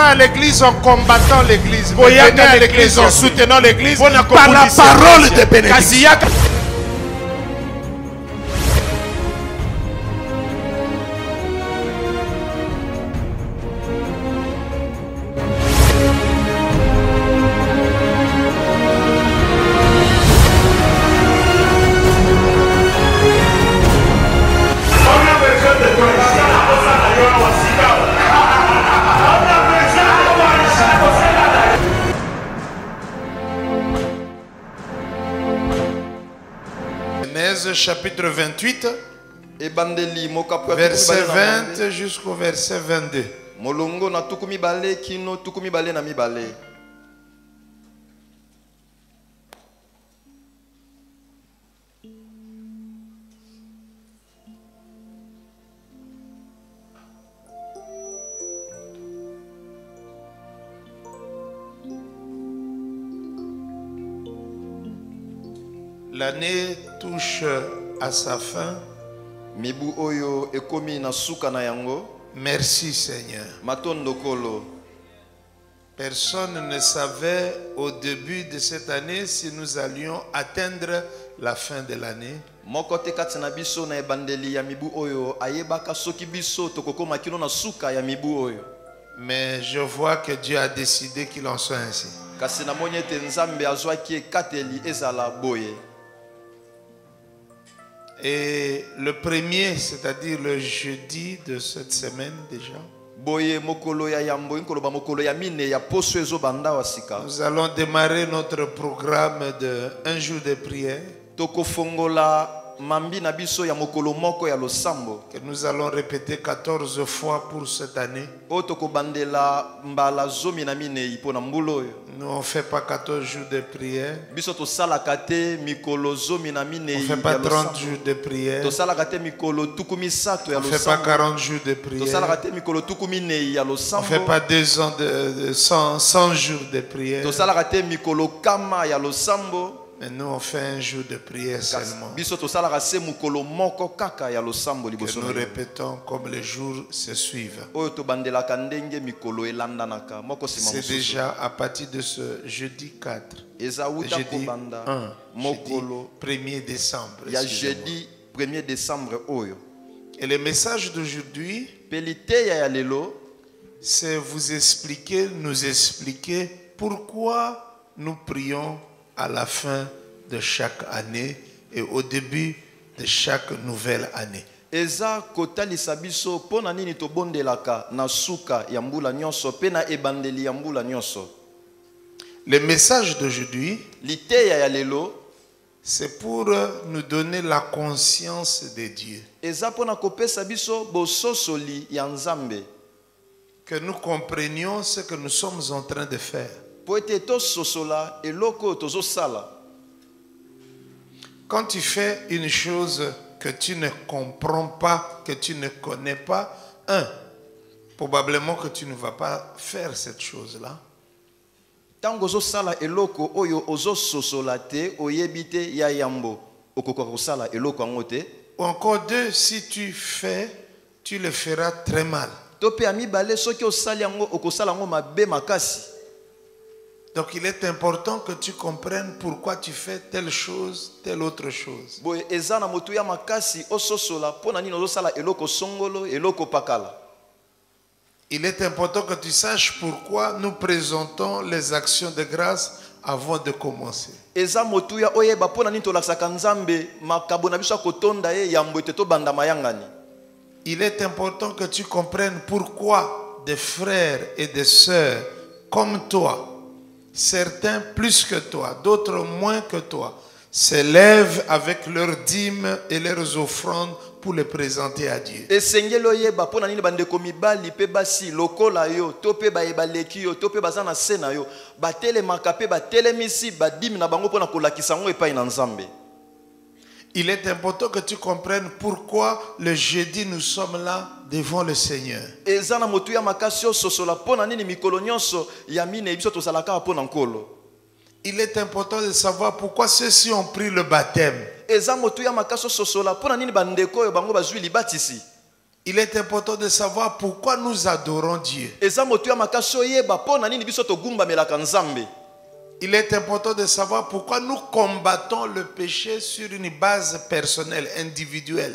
pas à l'église en combattant l'église. Venez à l'église en soutenant l'église par la parole de bénédiction. Chapitre 28, verset 20 jusqu'au verset 22. L'année touche à sa fin. Merci Seigneur. Personne ne savait au début de cette année si nous allions atteindre la fin de l'année. Mais je vois que Dieu a décidé qu'il en soit ainsi. Et le premier, c'est-à-dire le jeudi de cette semaine déjà, nous allons démarrer notre programme de 1 jour de prière que nous allons répéter 14 fois pour cette année. Nous on ne fait pas 14 jours de prière. On ne fait pas 30 jours de prière. On ne fait pas 40 jours de prière. On ne fait pas 2 ans de 100 jours de prière. Mais nous on fait 1 jour de prière seulement. Que nous répétons comme les jours se suivent. C'est déjà à partir de ce jeudi 4. Jeudi 1. Jeudi 1er décembre. Et le message d'aujourd'hui, c'est vous expliquer, nous expliquer pourquoi nous prions à la fin de chaque année et au début de chaque nouvelle année. Le message d'aujourd'hui, c'est pour nous donner la conscience de Dieu. Que nous comprenions ce que nous sommes en train de faire. Quand tu fais une chose que tu ne comprends pas, que tu ne connais pas, probablement que tu ne vas pas faire cette chose-là. Ou encore 2, si tu fais, tu le feras très mal. Donc il est important que tu comprennes pourquoi tu fais telle chose, telle autre chose. Il est important que tu saches pourquoi nous présentons les actions de grâce avant de commencer. Il est important que tu comprennes pourquoi des frères et des sœurs comme toi, certains plus que toi, d'autres moins que toi, s'élèvent avec leurs dîmes et leurs offrandes pour les présenter à Dieu. Il est important que tu comprennes pourquoi le jeudi nous sommes là devant le Seigneur. Il est important de savoir pourquoi ceux-ci ont pris le baptême. Il est important de savoir pourquoi nous adorons Dieu. Il est important de savoir pourquoi nous combattons le péché sur une base personnelle, individuelle.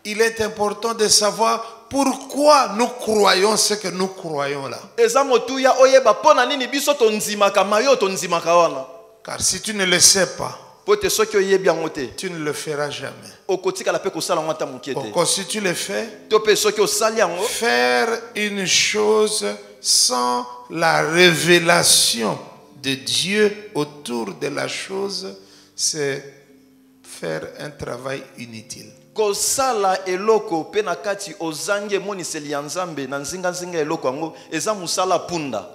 Il est important de savoir pourquoi nous croyons ce que nous croyons là. Car si tu ne le sais pas, tu ne le feras jamais. Pourquoi si tu le fais, faire une chose sans la révélation de Dieu autour de la chose, c'est faire un travail inutile.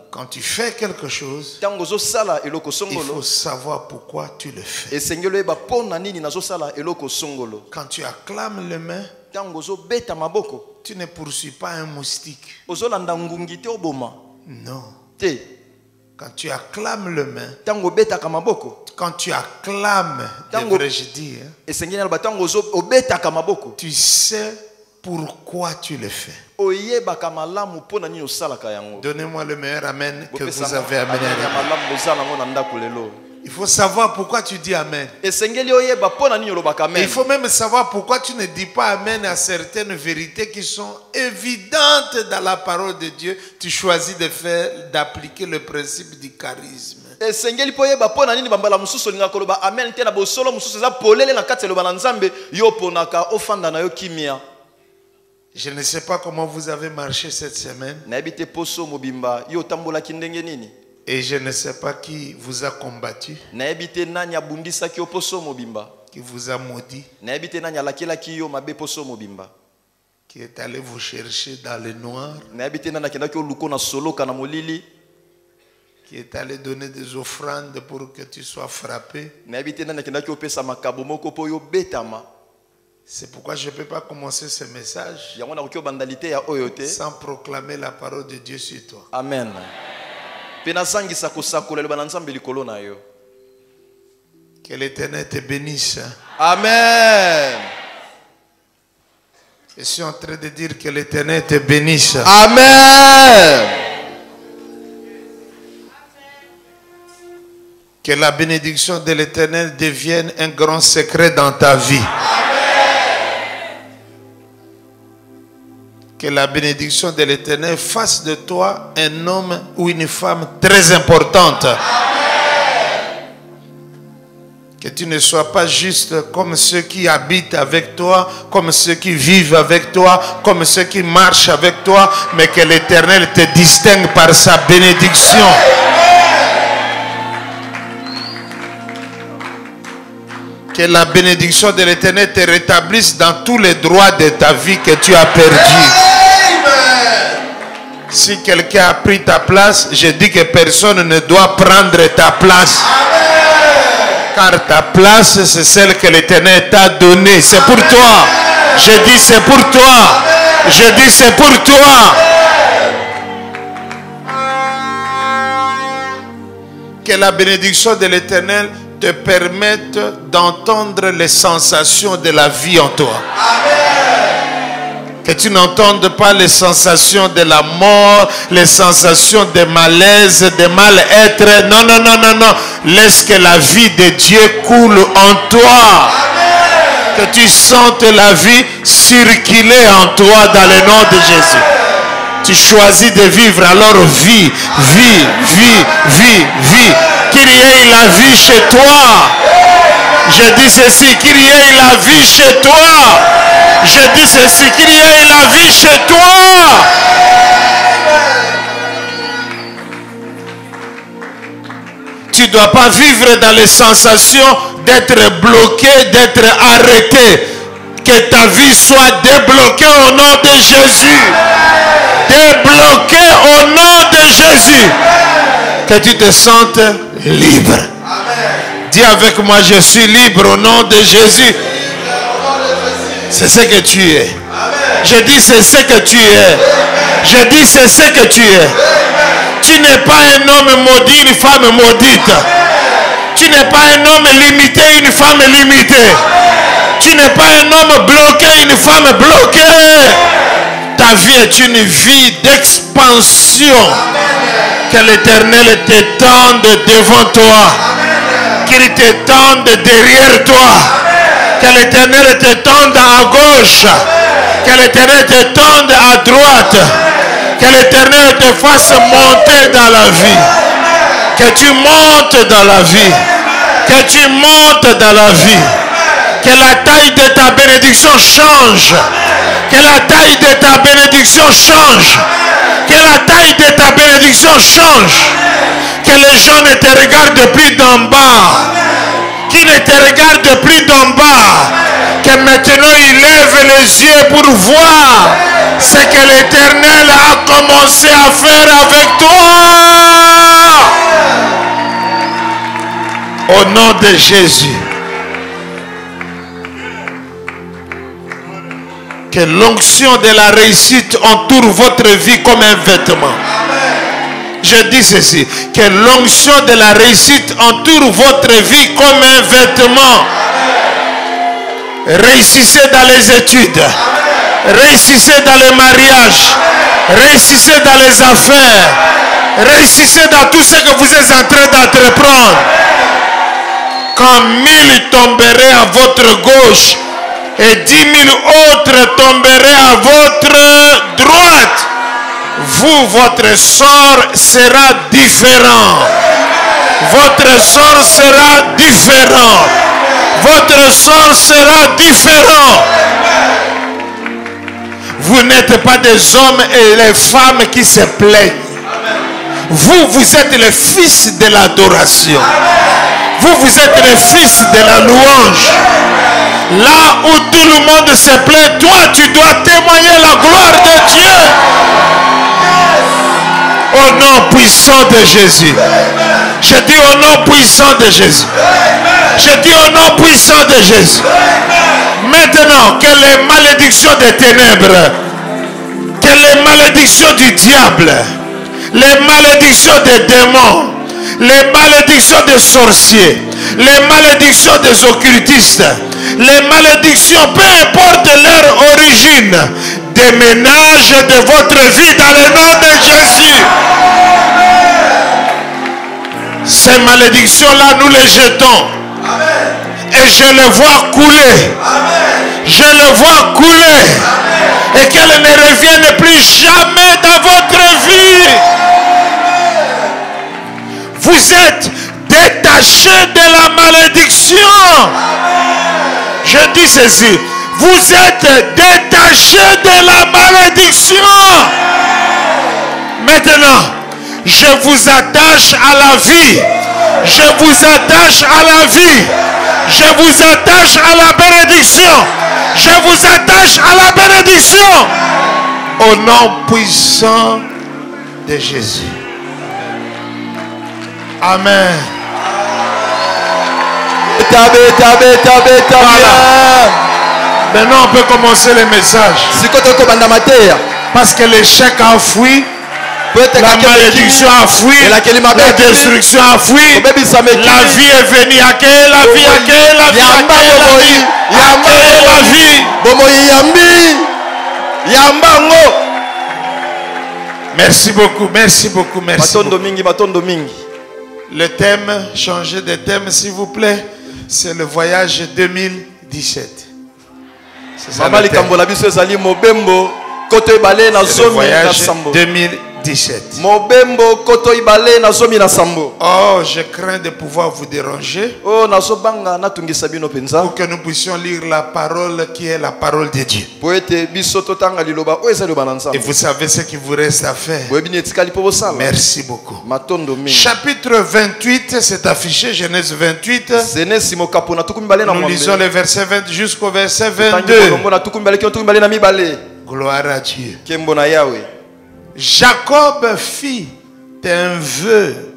Quand tu fais quelque chose, il faut savoir pourquoi tu le fais. Quand tu acclames les mains, tu ne poursuis pas un moustique. Non. Quand tu acclames les mains, quand tu acclames, devrais-je dire, tu sais pourquoi tu le fais. Donnez-moi le meilleur amen que vous avez amené. Il faut savoir pourquoi tu dis amen. Il faut même savoir pourquoi tu ne dis pas amen à certaines vérités qui sont évidentes dans la parole de Dieu. Tu choisis d'appliquer le principe du charisme. Je ne sais pas comment vous avez marché cette semaine. Et je ne sais pas qui vous a combattu, qui vous a maudit, qui est allé vous chercher dans le noir, qui est allé donner des offrandes pour que tu sois frappé. C'est pourquoi je ne peux pas commencer ce message sans proclamer la parole de Dieu sur toi. Amen. Que l'Éternel te bénisse. Amen. Je suis en train de dire que l'Éternel te bénisse. Amen. Que la bénédiction de l'Éternel devienne un grand secret dans ta vie. Que la bénédiction de l'Éternel fasse de toi un homme ou une femme très importante. Amen. Que tu ne sois pas juste comme ceux qui habitent avec toi, comme ceux qui vivent avec toi, comme ceux qui marchent avec toi, mais que l'Éternel te distingue par sa bénédiction. Que la bénédiction de l'Éternel te rétablisse dans tous les droits de ta vie que tu as perdus. Si quelqu'un a pris ta place, je dis que personne ne doit prendre ta place. Car ta place, c'est celle que l'Éternel t'a donnée. C'est pour toi. Je dis c'est pour toi. Je dis c'est pour toi. Que la bénédiction de l'Éternel te permette d'entendre les sensations de la vie en toi. Que tu n'entendes pas les sensations de la mort, les sensations de malaise, de mal-être. Non, non, non, non, non. Laisse que la vie de Dieu coule en toi. Que tu sentes la vie circuler en toi dans le nom de Jésus. Tu choisis de vivre, alors vis, vis, vis, vis, vis. Qu'il y ait la vie chez toi. Je dis ceci, qu'il y ait la vie chez toi. Je dis ceci, qu'il y ait la vie chez toi. Tu ne dois pas vivre dans les sensations d'être bloqué, d'être arrêté. Que ta vie soit débloquée au nom de Jésus. Débloquée au nom de Jésus. Que tu te sentes libre. Dis avec moi, je suis libre au nom de Jésus. C'est ce que tu es. Je dis c'est ce que tu es. Je dis c'est ce que tu es. Tu n'es pas un homme maudit, une femme maudite. Tu n'es pas un homme limité, une femme limitée. Tu n'es pas un homme bloqué, une femme bloquée. Ta vie est une vie d'expansion. Que l'Éternel t'étende devant toi. Qu'il t'étende derrière toi. Que l'Éternel t'étende à gauche. Que l'Éternel t'étende à droite. Que l'Éternel te fasse monter dans la vie. Que tu montes dans la vie. Que tu montes dans la vie. Que la taille de ta bénédiction change. Que la taille de ta bénédiction change. Que la taille de ta bénédiction change. Que les gens ne te regardent plus d'en bas. Qu'ils ne te regardent plus d'en bas. Que maintenant ils lèvent les yeux pour voir ce que l'Éternel a commencé à faire avec toi. Au nom de Jésus. Que l'onction de la réussite entoure votre vie comme un vêtement. Je dis ceci. Que l'onction de la réussite entoure votre vie comme un vêtement. Réussissez dans les études. Réussissez dans le mariage. Réussissez dans les affaires. Réussissez dans tout ce que vous êtes en train d'entreprendre. Quand 1000 tomberaient à votre gauche et 10 000 autres tomberaient à votre droite, vous, votre sort sera différent. Votre sort sera différent. Votre sort sera différent. Vous n'êtes pas des hommes et les femmes qui se plaignent. Vous, vous êtes les fils de l'adoration. Vous, vous êtes les fils de la louange. Là où tout le monde se plaît, toi, tu dois témoigner la gloire de Dieu. Au nom puissant de Jésus. Je dis au nom puissant de Jésus. Je dis au nom puissant de Jésus. Maintenant, que les malédictions des ténèbres, que les malédictions du diable, les malédictions des démons, les malédictions des sorciers, les malédictions des occultistes, les malédictions, peu importe leur origine, déménagent de votre vie dans le nom de Jésus. Ces malédictions-là, nous les jetons. Et je les vois couler. Je les vois couler. Et qu'elles ne reviennent plus jamais dans votre vie. Vous êtes détachés de la malédiction. Je dis ceci. Vous êtes détachés de la malédiction. Maintenant, je vous attache à la vie. Je vous attache à la vie. Je vous attache à la bénédiction. Je vous attache à la bénédiction. Au nom puissant de Jésus. Amen. Voilà. Maintenant on peut commencer le message. Parce que l'échec a fui. La malédiction a fui. La destruction a fui. La vie est venue. Accueillez la vie. Accueillez la vie. Accueillez la vie. Merci beaucoup. Merci beaucoup. Merci beaucoup. Le thème, changez de thème s'il vous plaît. C'est le voyage 2017. C'est ça le thème. C'est le voyage 2017. Oh, je crains de pouvoir vous déranger. Pour que nous puissions lire la parole qui est la parole de Dieu. Et vous savez ce qu'il vous reste à faire. Merci beaucoup. Chapitre 28, c'est affiché, Genèse 28. Nous lisons le verset 20 jusqu'au verset 22. Gloire à Dieu. Jacob fit un vœu.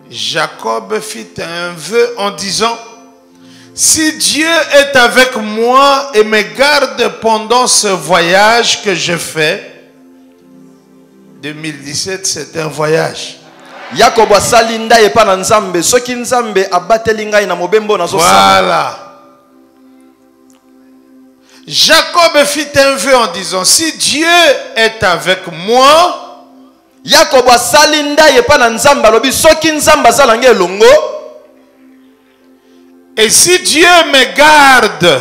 Jacob fit un vœu en disant: si Dieu est avec moi et me garde pendant ce voyage que je fais, 2017 c'est un voyage. Yakobo salinda epa na nzambe soki nzambe abateli ngai na mobembo na zosala. Voilà. Jacob fit un vœu en disant, si Dieu est avec moi, Yakobo salinda epa na nzambe alobi soki nzambe azala ngai elongo, et si Dieu me garde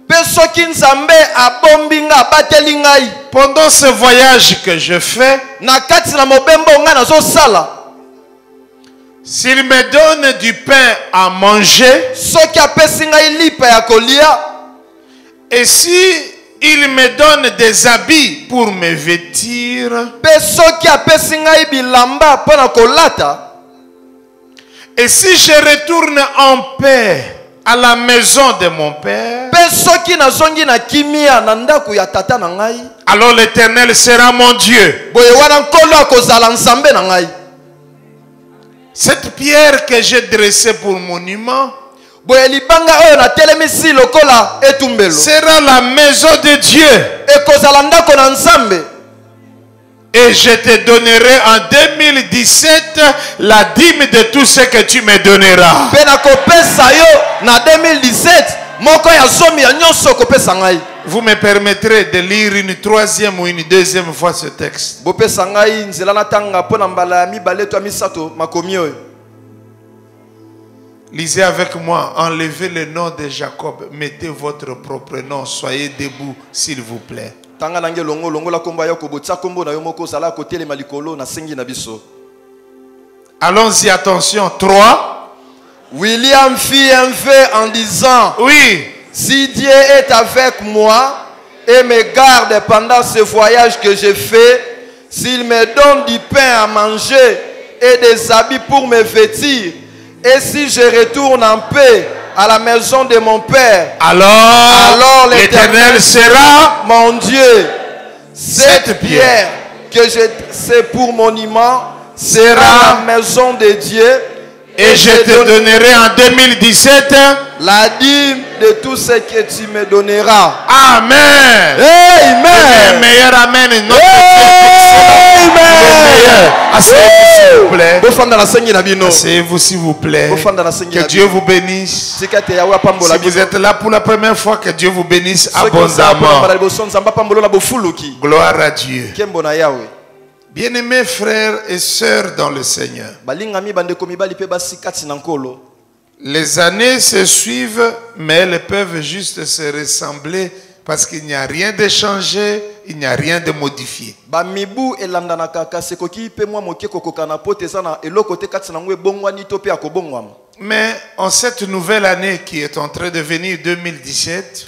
pe soki nzambe abombi nga abateli ngai pendant ce voyage que je fais, na kati na mobembo ngai nazosala, s'il me donne du pain à manger, soki apesi ngai lipa ya kolia, et si il me donne des habits pour me vêtir, pe soki apesi ngai bilamba mpona kolata, et si je retourne en paix à la maison de mon père, pe soki nazongi na kimia na ndako ya tata na ngai, alors l'Éternel sera mon Dieu. boye wana nkolo akozala nzambe na ngai. Cette pierre que j'ai dressée pour monument Boye libanga oyo na telemisi lokola etumbelo sera la maison de Dieu. ekozala ndako na nzambe. Et je te donnerai en 2017 la dîme de tout ce que tu me donneras. Pe nakopesa yo na 2017 moko ya zomi ya nyonso kopesa ngai. Vous me permettrez de lire une troisième ou une deuxième fois ce texte. Bopesa ngai nzela na tanga pona mbala ya mibale to ya misato makomi oyo. Lisez avec moi, enlevez le nom de Jacob, mettez votre propre nom, soyez debout s'il vous plaît. Tanga nange longo longo la komba ya kobotsa kombo na yo moko sala kotele malikolo na sengi na biso. Allons-y, attention. 3. William fit un vœu en disant, Oui. si Dieu est avec moi et me garde pendant ce voyage que j'ai fait, s'il me donne du pain à manger et des habits pour me vêtir, et si je retourne en paix à la maison de mon père, Alors l'Éternel sera mon Dieu. Cette pierre que je sais pour monument sera la maison de Dieu, et je te donnerai en 2017 la dîme de tout ce que tu me donneras. Amen. Amen. Le meilleur amen. Notre Amen. Asseyez-vous s'il vous plaît. Asseyez-vous Asseyez-vous s'il vous plaît. Que Dieu vous bénisse. Si vous êtes là pour la première fois, que Dieu vous bénisse abondamment. Gloire à Dieu. Bien-aimés frères et sœurs dans le Seigneur, les années se suivent, mais elles peuvent juste se ressembler parce qu'il n'y a rien de changé, il n'y a rien de modifié. Mais en cette nouvelle année qui est en train de venir, 2017,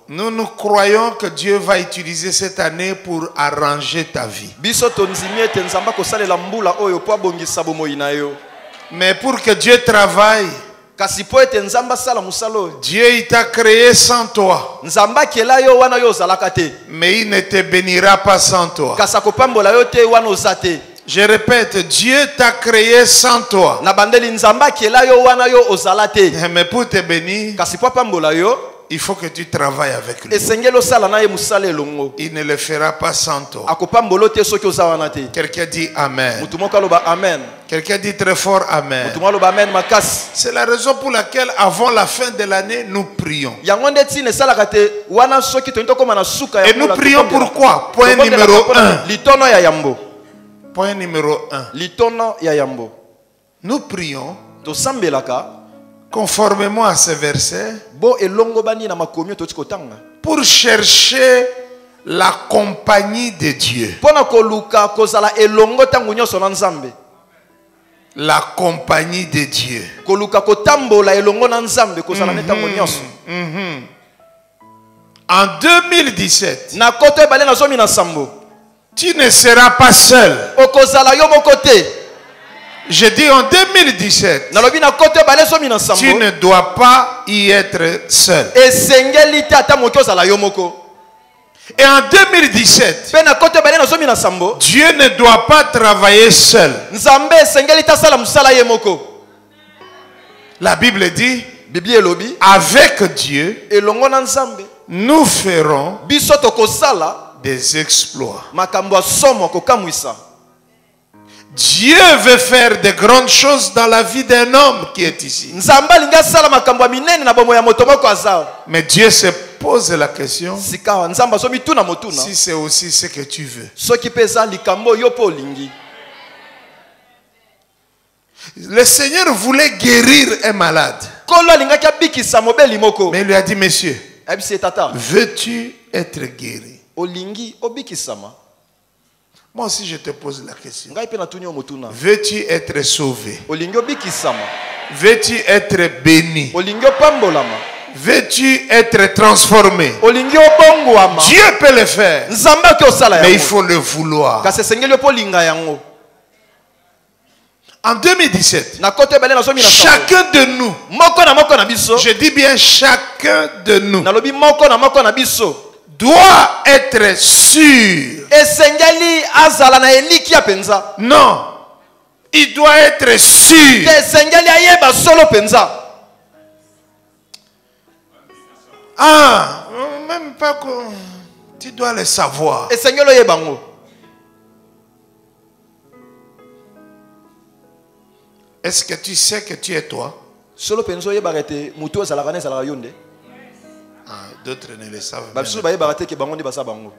nous croyons que Dieu va utiliser cette année pour arranger ta vie. Mais pour que Dieu travaille, Dieu il t'a créé sans toi, mais il ne te bénira pas sans toi. Je répète, Dieu t'a créé sans toi, mais pour te bénir, il faut que tu travailles avec lui. Il ne le fera pas sans toi. Quelqu'un dit Amen. Quelqu'un dit très fort Amen. C'est la raison pour laquelle avant la fin de l'année, nous prions. Et nous prions pourquoi? Point numéro 1. Point numéro 1. Nous prions conformément à ce verset pour chercher la compagnie de Dieu. La compagnie de Dieu. En 2017, tu ne seras pas seul. Je dis en 2017, tu ne dois pas y être seul. Et en 2017, Dieu ne doit pas travailler seul. La Bible dit, avec Dieu, nous ferons des exploits. makambo ya somo kokamwisa. Dieu veut faire de grandes choses dans la vie d'un homme qui est ici. Nzamba linga sala makambo ya minene na bomo ya moto moko azao. Mais Dieu se pose la question Sikawa nzamba so mituna motuna. si c'est aussi ce que tu veux. Soki pesa likambo yo po lingi. Le Seigneur voulait guérir un malade. Kolo lingaki abikisa mobeli moko. Mais il lui a dit, monsieur, Abisi tata. veux-tu être guéri? Olingi obikisama. Moi aussi je te pose la question. Ngai pe na tunyo motuna. Veux-tu être sauvé? Olingi obikisama. Veux-tu être béni? Olingi opambolama. Veux-tu être transformé? Olingi obongwama. Dieu peut le faire. Nzamba ki osala yango. Mais il faut le vouloir. Kasi sengeli po linga yango. En 2017, Na kote bale na so mina. chacun de nous, Moko na biso. je dis bien chacun de nous, Na lobi moko na biso. doit être sûr. Esengeli azala na eliki ya penza. Non, il doit être sûr. Esengeli ayeba solo penza. Ah, même pas que tu dois le savoir. Esengeli oyeba ngo. Est-ce que tu sais que tu es toi? Solo penza oyeba rete muto azala kana azala yonde. Ah, d'autres ne le savent Ba pas. biso bayeba rete ke bango ndi basa bango.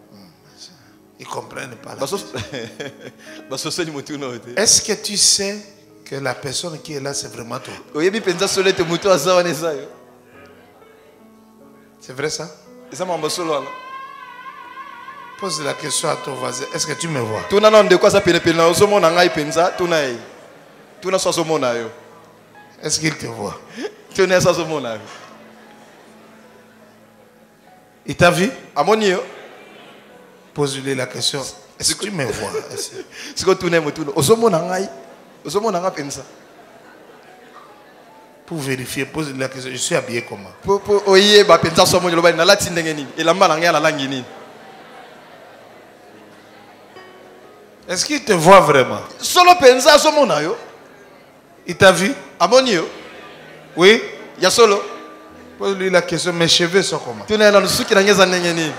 Ils ne comprennent pas. Baso soni muto no te. Est-ce que tu sais que la personne qui est là, c'est vraiment toi? Oyebi penza solo te muto azawa ne sayo. C'est vrai ça? Esa mambo solo ala. Pose la question à ton voisin. Est-ce que tu me vois? Tuna na ndeko asa pene pene na osomo na ngai penza tuna e. Tuna so somo na yo. Est-ce qu'il te voit? Tuna so somo na yo. Il t'a vu? Amoni yo. Pose-lui la question. Est-ce que tu me vois? Siko tuna mutu no. Osomo na ngai. Osomo na ngai penza. Pour vérifier, pose-lui la question. Je suis habillé comment? Po oye ba penza somo lo ba na lati ndenge nini. Elamba na ngai la langi nini. Est-ce qu'il te voit vraiment? Solo penza somo na yo. Il t'a vu? Amoni yo. Oui? Ya solo. Pose-lui la question. Mes cheveux sont comment? Tuna na nusuki na ngeza ndenge nini.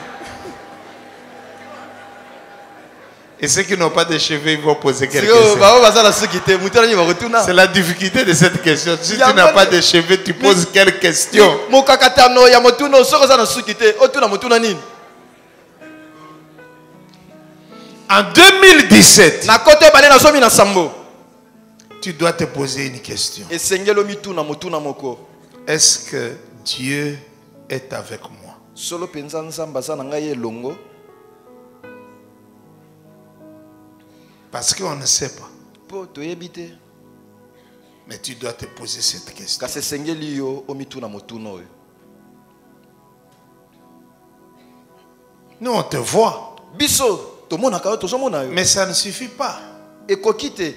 Et ceux qui n'ont pas de cheveux, ils vont poser quelques Siko questions. ba baza la suki te mutu na ni ba kotuna. C'est la difficulté de cette question. Si tu n'as pas de cheveux, tu poses quelle question? Mokakatano ya motuno soko za na suki te. Otuna mutuna nini. En 2017, Na kote bale na somi na sambo. tu dois te poser une question. Esengelo mituna mutuna moko. Est-ce que Dieu est avec moi? Solo penza nzamba za na ngai elongo. Parce qu'on ne sait pas. Po toyebi te. Mais tu dois te poser cette question. Kasi esengeli yo o mituna motuna oyo. Nous, on te voit. Biso tomonaka yo tozomona yo. Mais ça ne suffit pas. Ekoki te.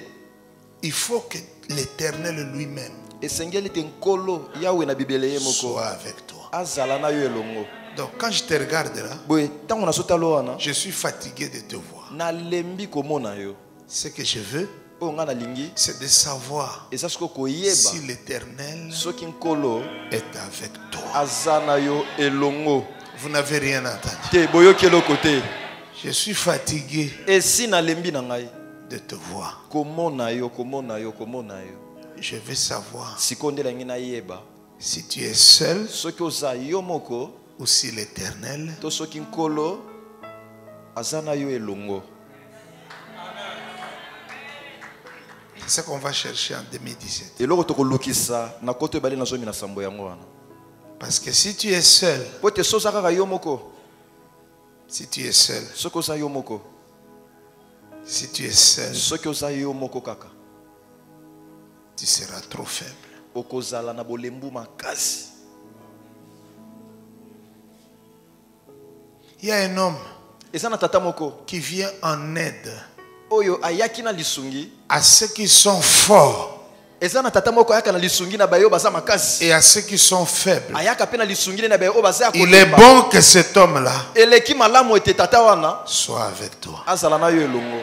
Il faut que l'Éternel lui-même Esengeli te nkolo yawe na bibele ye moko. soit avec toi. Azala na yo elongo. Donc quand je te regarde là, Boye tango na sotalo wana. je suis fatigué de te voir. Na lembi komona yo. Ce que je veux, O nga na lingi. c'est de savoir Eza siko koyeba. si l'Éternel Soki nkolo est avec toi. azana yo elongo. Vous n'avez rien entendu. Te boyoki eloko te. Je suis fatigué Esi na lembi na ngai. de te voir. Komona yo, komona yo, komona yo. Je veux savoir Sikondela ngi na yeba. si tu es seul Soki oza yo moko. ou si l'Éternel To soki nkolo azana yo elongo. c'est ce qu'on va chercher en 2017. Eloko tokolukisa na kote bale na zomi na sambo yango wana. Parce que si tu es seul, Po te soza kaka yo moko. si tu es seul, Soki oza yo moko. si tu es seul, Soki oza yo moko kaka. tu seras trop faible. Okozala na bolembu makasi. Il y a un homme Eza na tata moko. qui vient en aide Oyo ayaki na lisungi. à ceux qui sont forts Eza na tata moko ayaka na lisungi na bayo baza makasi. et à ceux qui sont faibles. Ayaka pe na lisungi na bayo baza Il est bon que cet homme-là eleki malamu ete tata wana soit avec toi. azala na yo elongo.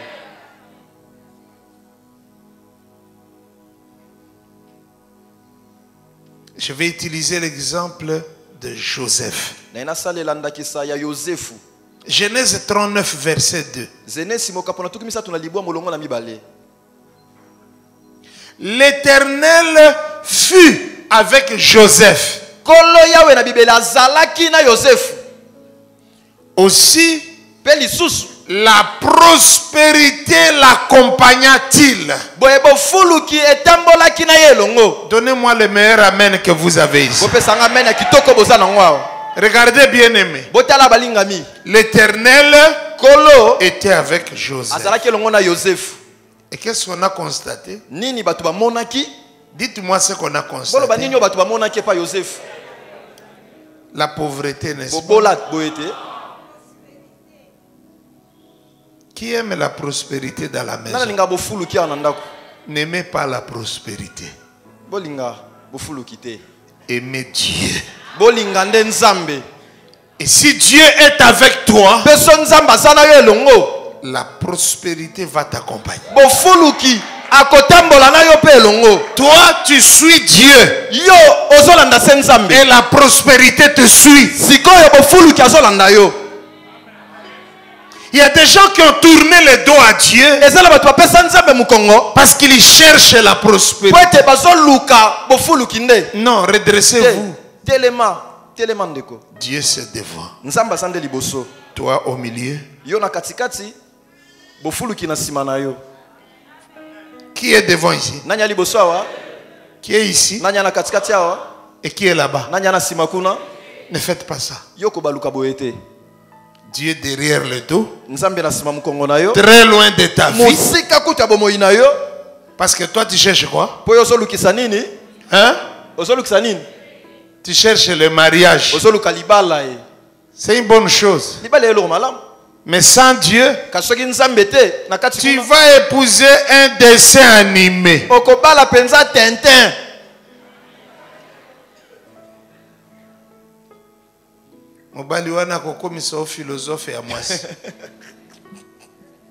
Je vais utiliser l'exemple de Joseph. Na ina salela ndakisa ya Yosefu. Genèse 39, verset 2. L'Éternel fut avec Joseph. Aussi, la prospérité l'accompagna-t-il. Donnez-moi le meilleur amen que vous avez ici. Regardez bien aimé. L'Éternel était avec Joseph. Et qu'est-ce qu'on a constaté? Dites-moi ce qu'on a constaté. La pauvreté, n'est-ce pas? Qui aime la prospérité dans la maison n'aimez pas la prospérité. Aimez Dieu. Et si Dieu est avec toi, la prospérité va t'accompagner. Toi, tu suis Dieu. Et la prospérité te suit. Il y a des gens qui ont tourné le dos à Dieu parce qu'ils cherchent la prospérité. Non, redressez-vous. Dieu c'est devant. Toi au milieu. Qui est devant ici? Qui est ici? Et qui est là-bas? Ne faites pas ça. Dieu derrière le dos, très loin de ta vie. Parce que toi tu cherches quoi? Hein? Tu cherches le mariage. C'est une bonne chose. Mais sans Dieu, tu vas épouser un dessin animé. Mobali wana kokomisa o philosophe ya mwasi.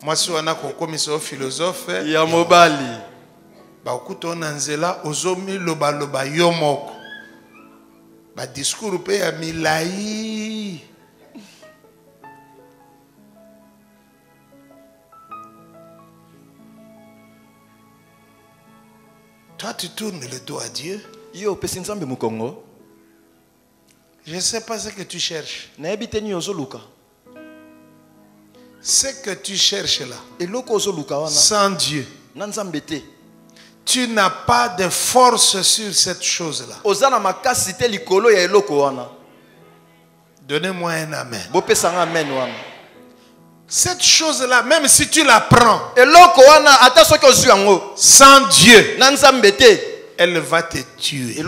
Mwasi wana kokomisa o philosophe ya mobali. Ba okuto na nzela ozomi loba loba yo moko. Ba discours pe ya milai. Toi tu tournes le dos à Dieu. Yo pesi nzambe mukongo. Je ne sais pas ce que tu cherches. Ce que tu cherches là, sans Dieu, tu n'as pas de force sur cette chose-là. Donnez-moi un amen. Cette chose-là, même si tu la prends, sans Dieu, elle va te tuer.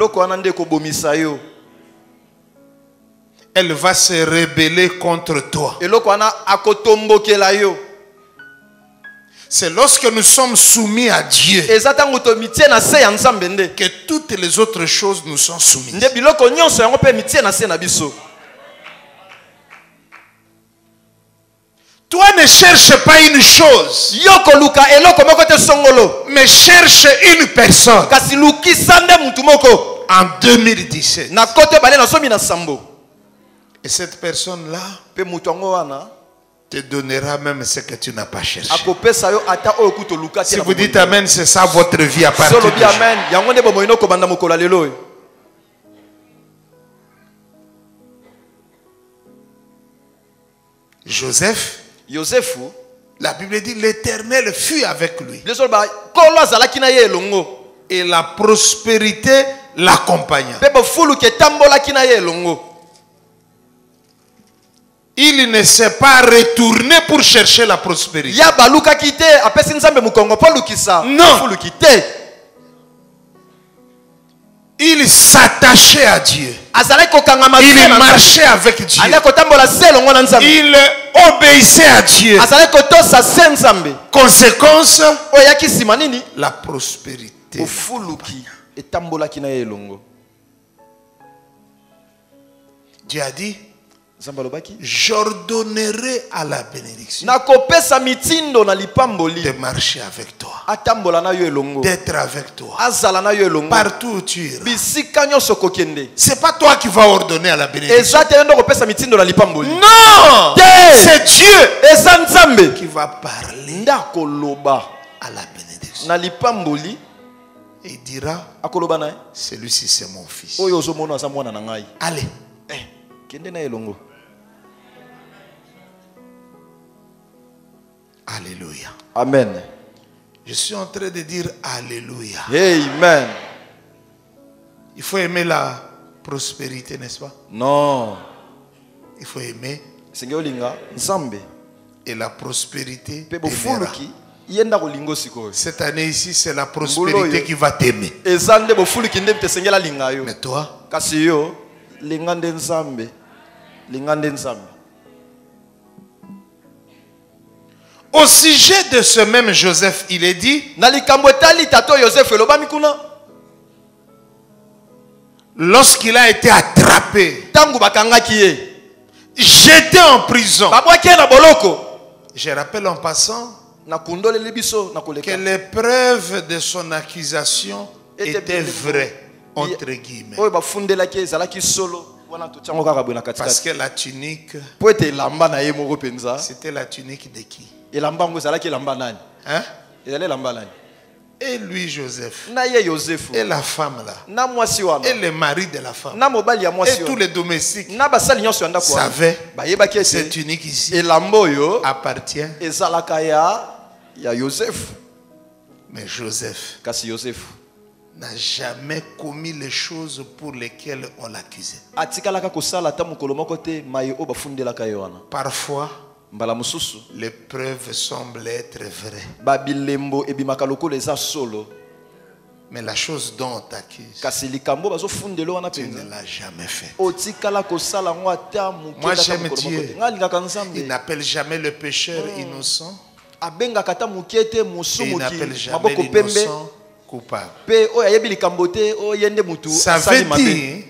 Elle va se rebeller contre toi. C'est lorsque nous sommes soumis à Dieu que toutes les autres choses nous sont soumises. Toi ne cherche pas une chose, mais cherche une personne. En 2017. Et cette personne-là te donnera même ce que tu n'as pas cherché. Si vous dites amen, c'est ça votre vie à partir d'aujourd'hui. Joseph, la Bible dit l'Éternel fut avec lui. Et la prospérité l'accompagna. Il ne s'est pas retourné pour chercher la prospérité. Non. Il s'attachait à Dieu. Il marchait avec Dieu. Il obéissait à Dieu. Conséquence, la prospérité. Dieu a dit, j'ordonnerai à la bénédiction de marcher avec toi. d'être avec toi. Partout Partout où tu iras. C'est C'est pas toi qui vas ordonner à la bénédiction. Non, Non! C'est Dieu qui va parler à la bénédiction. Et il dira, celui-ci c'est mon fils. Allez. Alléluia. Amen. Je suis en train de dire Alléluia. Amen. Il faut aimer la prospérité, n'est-ce pas? Non. Il faut aimer. Et la prospérité t'aimera. Cette année ici, c'est la prospérité qui va t'aimer. Mais toi, au sujet de ce même Joseph, il est dit, lorsqu'il a été attrapé, jeté en prison, je rappelle en passant que les preuves de son accusation étaient vraies, entre guillemets. Parce que la tunique, c'était la tunique de qui? Hein? Et lui, Joseph. Et la femme là. Et le mari de la femme. Et tous les domestiques savaient que cette tunique ici appartient à Joseph. Mais Joseph n'a jamais commis les choses pour lesquelles on l'accusait. Parfois, les preuves semblent être vraies. Mais la chose dont on t'accuse, tu ne l'as jamais fait. Moi j'aime Dieu. Il n'appelle jamais le pécheur innocent. Et il n'appelle jamais l'innocent coupable. Ça veut dire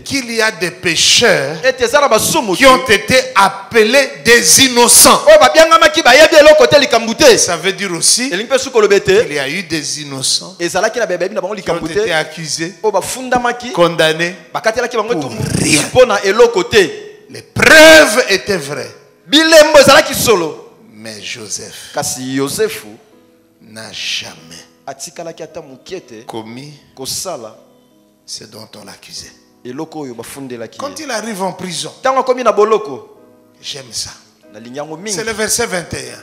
qu'il y a des pécheurs qui ont été appelés des innocents. Ça veut dire aussi qu'il y a eu des innocents qui ont été accusés, condamnés pour rien. Les preuves étaient vraies. Mais Joseph n'a jamais commis ce dont on l'accusait. Quand il arrive en prison, j'aime ça. C'est le verset 21.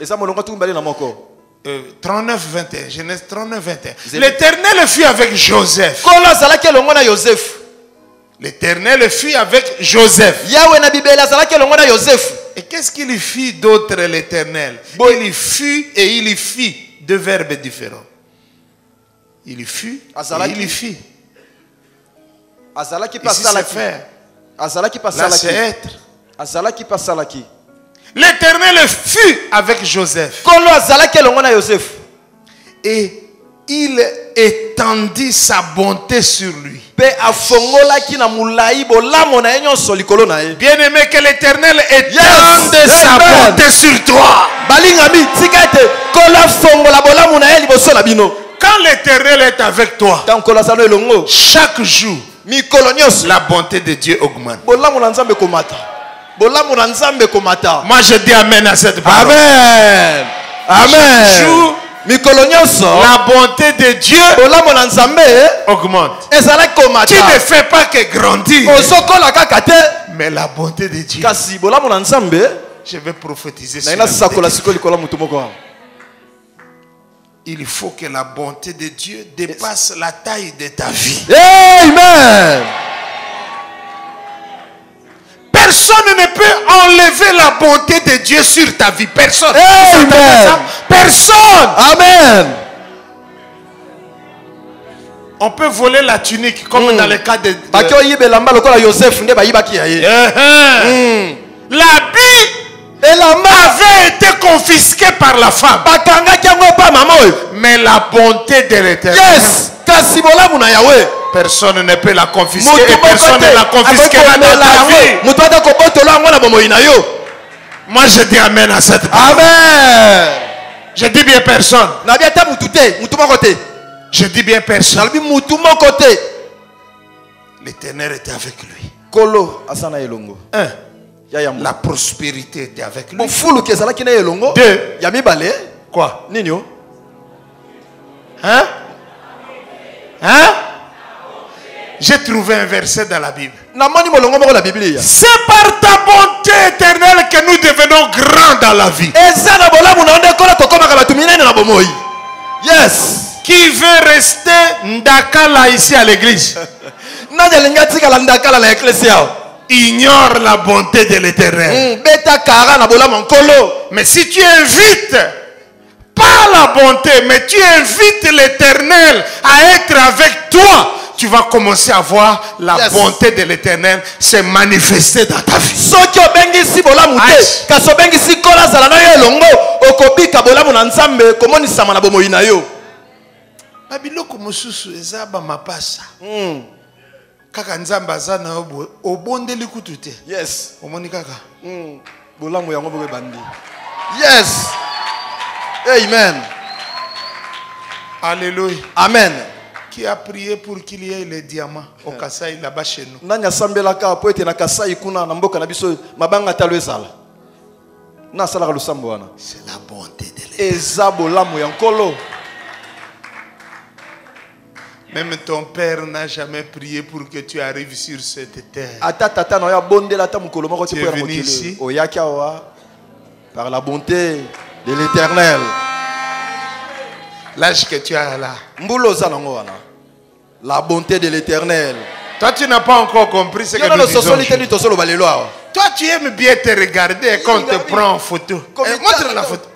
39-21. Genèse 39-21. L'Éternel fut avec Joseph. L'Éternel fut avec Joseph. Et qu'est-ce qu'il fit d'autre, l'Éternel? Il y fut et il y fit. Deux verbes différents. Il y fut et il y fit. Ici c'est faire. Là c'est être. L'Éternel fut avec Joseph. Et il étendit sa bonté sur lui. Bien-aimé, que l'Éternel étende sa bonté sur toi. Quand l'Éternel est avec toi, chaque jour, la bonté de Dieu augmente. Moi je dis amen à cette parole. Amen. Amen. Chaque jour, la bonté de Dieu augmente. Tu ne fais pas que grandir, mais la bonté de Dieu. Je vais prophétiser sur la bonté. Il faut que la bonté de Dieu dépasse la taille de ta vie. Amen. Personne ne peut enlever la bonté de Dieu sur ta vie. Personne. Amen. Personne. Amen. On peut voler la tunique comme dans le cas de... L'habit avait été confisqué par la femme. Mais la bonté de l'Éternel, personne ne peut la confisquer. Et personne ne la confisquera dans ta vie. Moi je dis amen à cette parole. Amen. Je dis bien personne. Je dis bien personne. L'Éternel était avec lui. La prospérité était avec lui. 2. Quoi? Hein? J'ai trouvé un verset dans la Bible. C'est par ta bonté éternelle que nous devenons grands dans la vie. Yes. Qui veut rester Ndakala ici à l'église ignore la bonté de l'Éternel. Mais si tu invites, pas la bonté, mais tu invites l'Éternel à être avec toi, tu vas commencer à voir la bonté de l'Éternel se manifester dans ta vie. Babiloko mususu ezaba mapasa. Kaka nzamba zana obondeli kutute. Yes. Omoni kaka. Bolamu yango bobe bandi. Yes. Amen. Alléluia. Amen. Qui a prié pour qu'il y ait les diamants au Kasaï là-bas chez nous? Nanya sambelaka po ete na Kasaï kuna na mboka na biso mabanga talo ezala. Na sala ka lusambo wana. C'est la bonté de l'Éternel. Eza bolamu ya nkolo. Même ton père n'a jamais prié pour que tu arrives sur cette terre. Tu es venu ici par la bonté de l'Éternel. L'âge que tu as là. La bonté de l'Éternel. Toi, tu n'as pas encore compris ce que nous disons. Toi, tu aimes bien te regarder quand on te prend en photo. Montre la photo.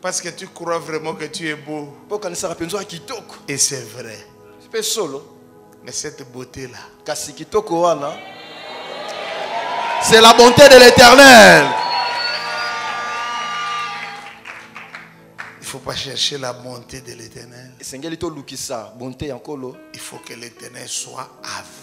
Parce que tu crois vraiment que tu es beau. Et c'est vrai. Mais cette beauté-là, c'est la bonté de l'Éternel. Il ne faut pas chercher la bonté de l'Éternel. Il faut que l'Éternel soit avec.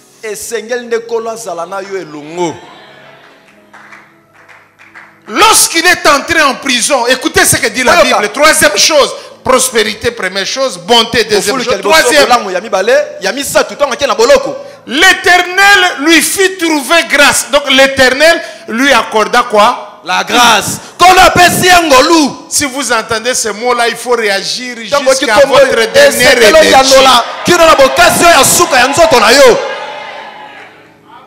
Lorsqu'il est entré en prison, écoutez ce que dit la Bible. Troisième chose, prospérité, première chose, bonté, deuxième chose. Troisième, l'Éternel lui fit trouver grâce. Donc l'Éternel lui accorda quoi? La grâce. Si vous entendez ce mot-là, il faut réagir jusqu'à votre dernière énergie.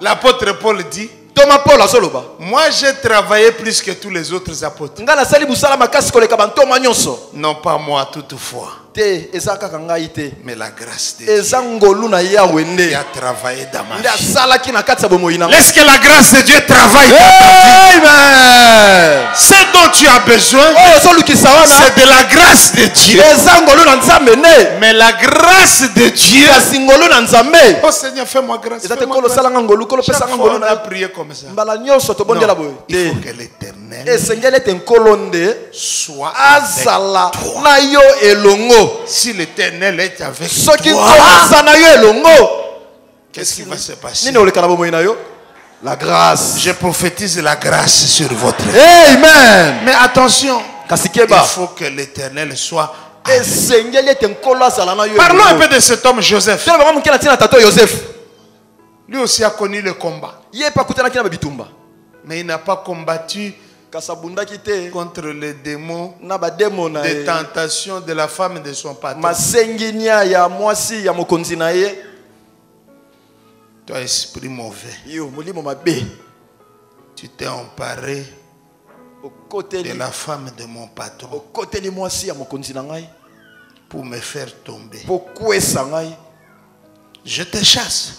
L'apôtre Paul dit, moi j'ai travaillé plus que tous les autres apôtres. Non pas moi toutefois, mais la grâce de Dieu qui a travaillé dans ma vie. Laisse que la grâce de Dieu travaille dans ta vie. Ce dont tu as besoin, c'est de la grâce de Dieu. Mais la grâce de Dieu, oh Seigneur, fais-moi grâce. Chaque fois on a prié comme ça. Non, il faut que l'Éternel soit avec toi. Si l'Éternel est avec toi, qu'est-ce qui va se passer? La grâce. Je prophétise la grâce sur votre vie. Amen. Mais attention, il faut que l'Éternel soit avec. Parlons un peu de cet homme Joseph. Lui aussi a connu le combat. Mais il n'a pas combattu contre les démons des tentations de la femme de son patron. Toi, esprit mauvais, tu t'es emparé de la femme de mon patron pour me faire tomber. Je te chasse.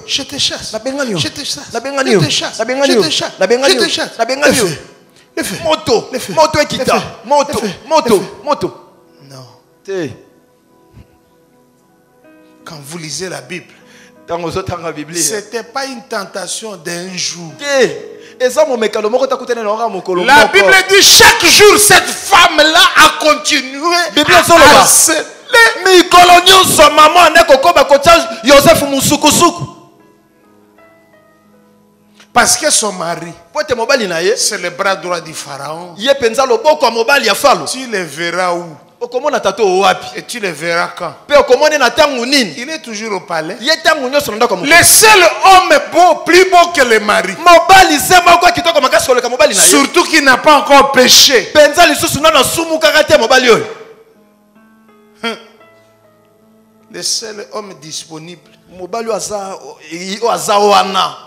Je te chasse. Je te chasse. Je te chasse. Je te chasse. Le feu. Moto. Moto ekita. Moto. Non. Quand vous lisez la Bible, ce n'était pas une tentation d'un jour. La Bible dit chaque jour cette femme-là a continué à harceler. Parce que son mari, pote mobali na ye c'est le bras droit du pharaon. ye penza loboko ya mobali ya falo Tu le verras où? okomona tato owapi Et tu le verras quand? pe okomone na tangu nini Il est toujours au palais. ye tangu nyonso na ndako ya Le seul homme beau, plus beau que le mari. mobali se moko kitoko makasi koleka mobali na ye Surtout qu'il n'a pas encore péché. penza lisusu nano asumukaka te mobali oyo Le seul homme disponible. mobali oyo aza wana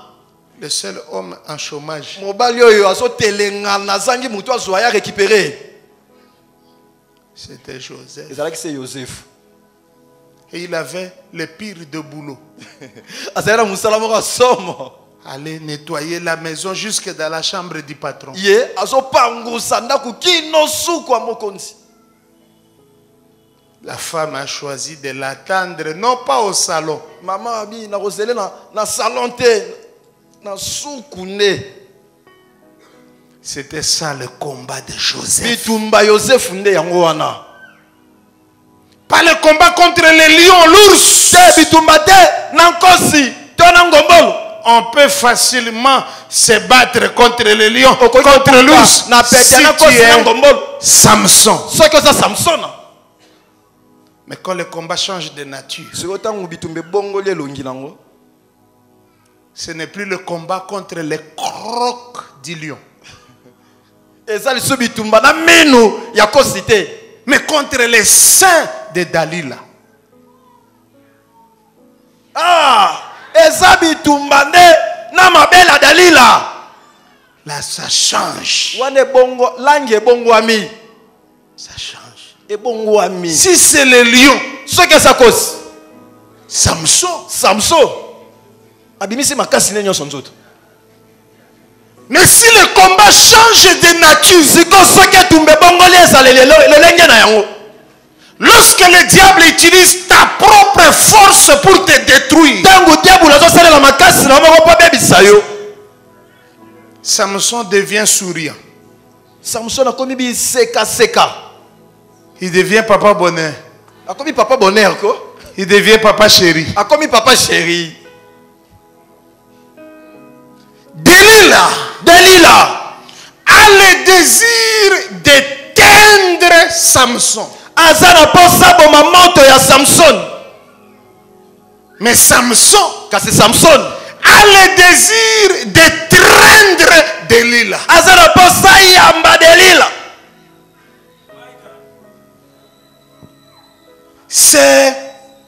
Le seul homme en chômage. mobali oyo azotelengana azangi motu azwa ya récupéré C'était Joseph. ezalaki se Joseph Et il avait le pire de boulot. azali na mosala moko asomo Aller nettoyer la maison jusque dans la chambre du patron. ye azopangusa ndako kino suku ya mokonzi La femme a choisi de l'attendre, non pas au salon. mama abi nakozele na salon te na suku nde C'était ça le combat de Joseph. bitumba Joseph nde yango wana Pas le combat contre les lions, l'ours. te bitumba te na nkosi to na ngombolo On peut facilement se battre contre les lions, Okoki contre kokufa l'ours. na pete Si na tu nkosi na es ngombolo Samson. soki oza samsona Mais quand le combat change de nature, sikoyo ntango bitumba ebongoli elongi nango ce n'est plus le combat contre les crocs du lion, eza liso bitumba na minu ya kosi te mais contre les seins de Dalila. eza bitumba nde na mabele ya dalila Là, ça change. wana ebongo langi ebongwami Ça change. ebongwami Si c'est le lion, soki eza kosi Samson. samson abimisi makasi ne nyonso nzoto Mais si le combat change de nature, sikoyo soki etumba ebongoli ezaleli lolenge na yango lorsque le diable utilise ta propre force pour te détruire, ntango diabolo azosalela makasi na moko mpo abebisa yo Samson devient souriant. samson akomi bisekaseka Il devient papa bonheur. akomi papa bonheur ko Il devient papa chéri. akomi papa chéri Delila a le désir d'éteindre Samson. aza na posa boma moto ya samson Mais Samson kasi samson a le désir d'étreindre Delila. aza na posa yamba delila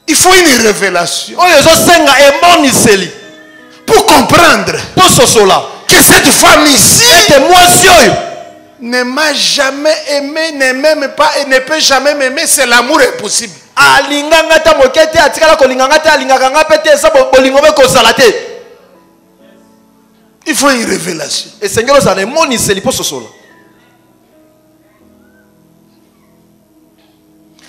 Il faut une révélation oyo ezosenga emoniseli pour comprendre mpo sosola que cette femme ici ete mwasi oyo ne m'a jamais aimé, ne m'aime pas et ne peut jamais m'aimer. C'est l'amour impossible. alinganga ta moke te atikala kolinganga te alingaka nga mpe te eza bolingo mpe kozala te Il faut une révélation. esengeli ozala na emoniseli mpo sosola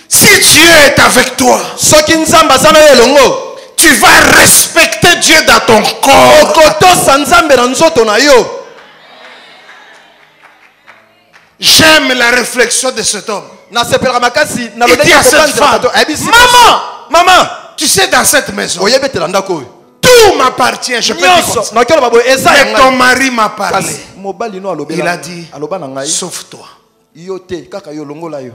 Si Dieu est avec toi, soki nzambe aza na yo elongo tu vas respecter Dieu dans ton corps. okotosa nzambe na nzoto na yo J'aime la réflexion de cet homme. nasepelaka makasi na Il dit à cette femme, maman, mama tu sais, dans cette maison, oyebetela ndako oyo tout m'appartient. Je peux dire comme nyonso ça. nakoloba boye eza ya Mais ngai ton mari m'a parlé. kasi mobali no Il a dit, aloba na ngai sauve-toi. yo te kaka yo longola yo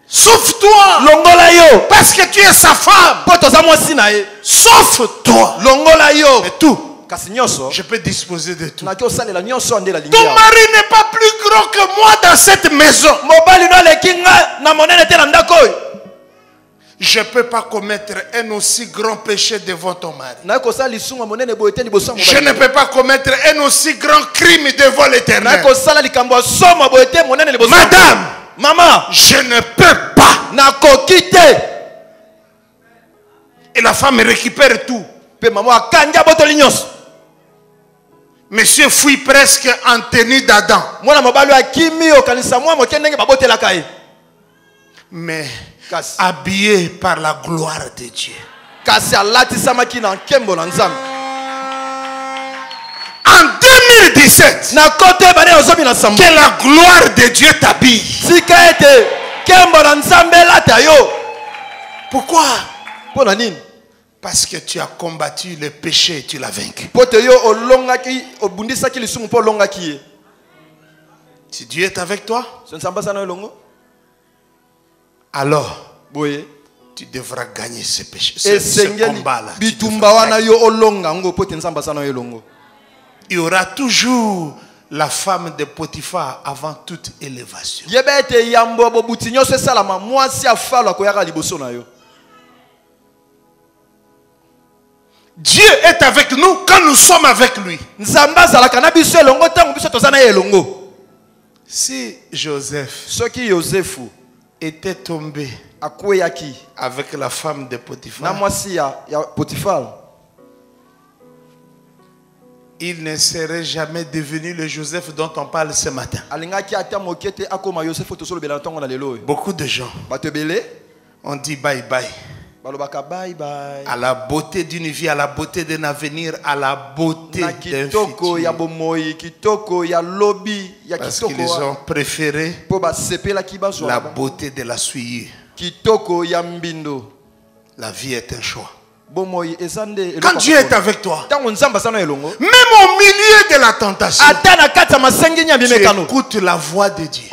Sauve-toi. longola yo Parce que tu es sa femme. mpo toza mwasi na ye Sauve-toi. longola yo Mais tout, kasi nyonso je peux disposer de tout. naki osalela nyonso ande nalingi Ton yawa mari n'est pas plus grand que moi dans cette maison. mobali no aleki nga na monene te na ndako oyo Je ne peux pas commettre un aussi grand péché devant ton mari. naye kosala lisunga monene boye te liboso ya Je ne mobali peux pas commettre un aussi grand crime devant naye l'Éternel. kosala likambo ya somo boye te monene liboso ya Madame, mama je ne peux pas. nakoki te Et la femme récupère tout. mpe mama akangi abotoli nyonso Monsieur fuit presque en tenue d'Adam. mwana mobali oyo akimi okanisa mwa moke ndenge babotelaka ye Mais kasi habillé par la gloire de Dieu. kasi alatisamaki na nkembo na nzambe En 2017, na kote ebane ozomi na sambo que la gloire de Dieu t'habille. tika ete nkembo na nzambe elata yo Pourquoi? mpo na nini Parce que tu as combattu le péché et tu l'as vaincu. Si Dieu est avec toi, alors tu devras gagner ce péché, ce combat-là. Il y aura toujours la femme de Potiphar avant toute élévation. Dieu est avec nous quand nous sommes avec lui. Si Joseph était tombé avec la femme de Potiphar, il ne serait jamais devenu le Joseph dont on parle ce matin. Beaucoup de gens ont dit bye bye à la beauté d'une vie, à la beauté d'un avenir, à la beauté d'un futur. Parce qu'ils ont préféré la beauté de la souillure. La vie est un choix. Quand Dieu est avec toi, même au milieu de la tentation, tu écoutes la voix de Dieu.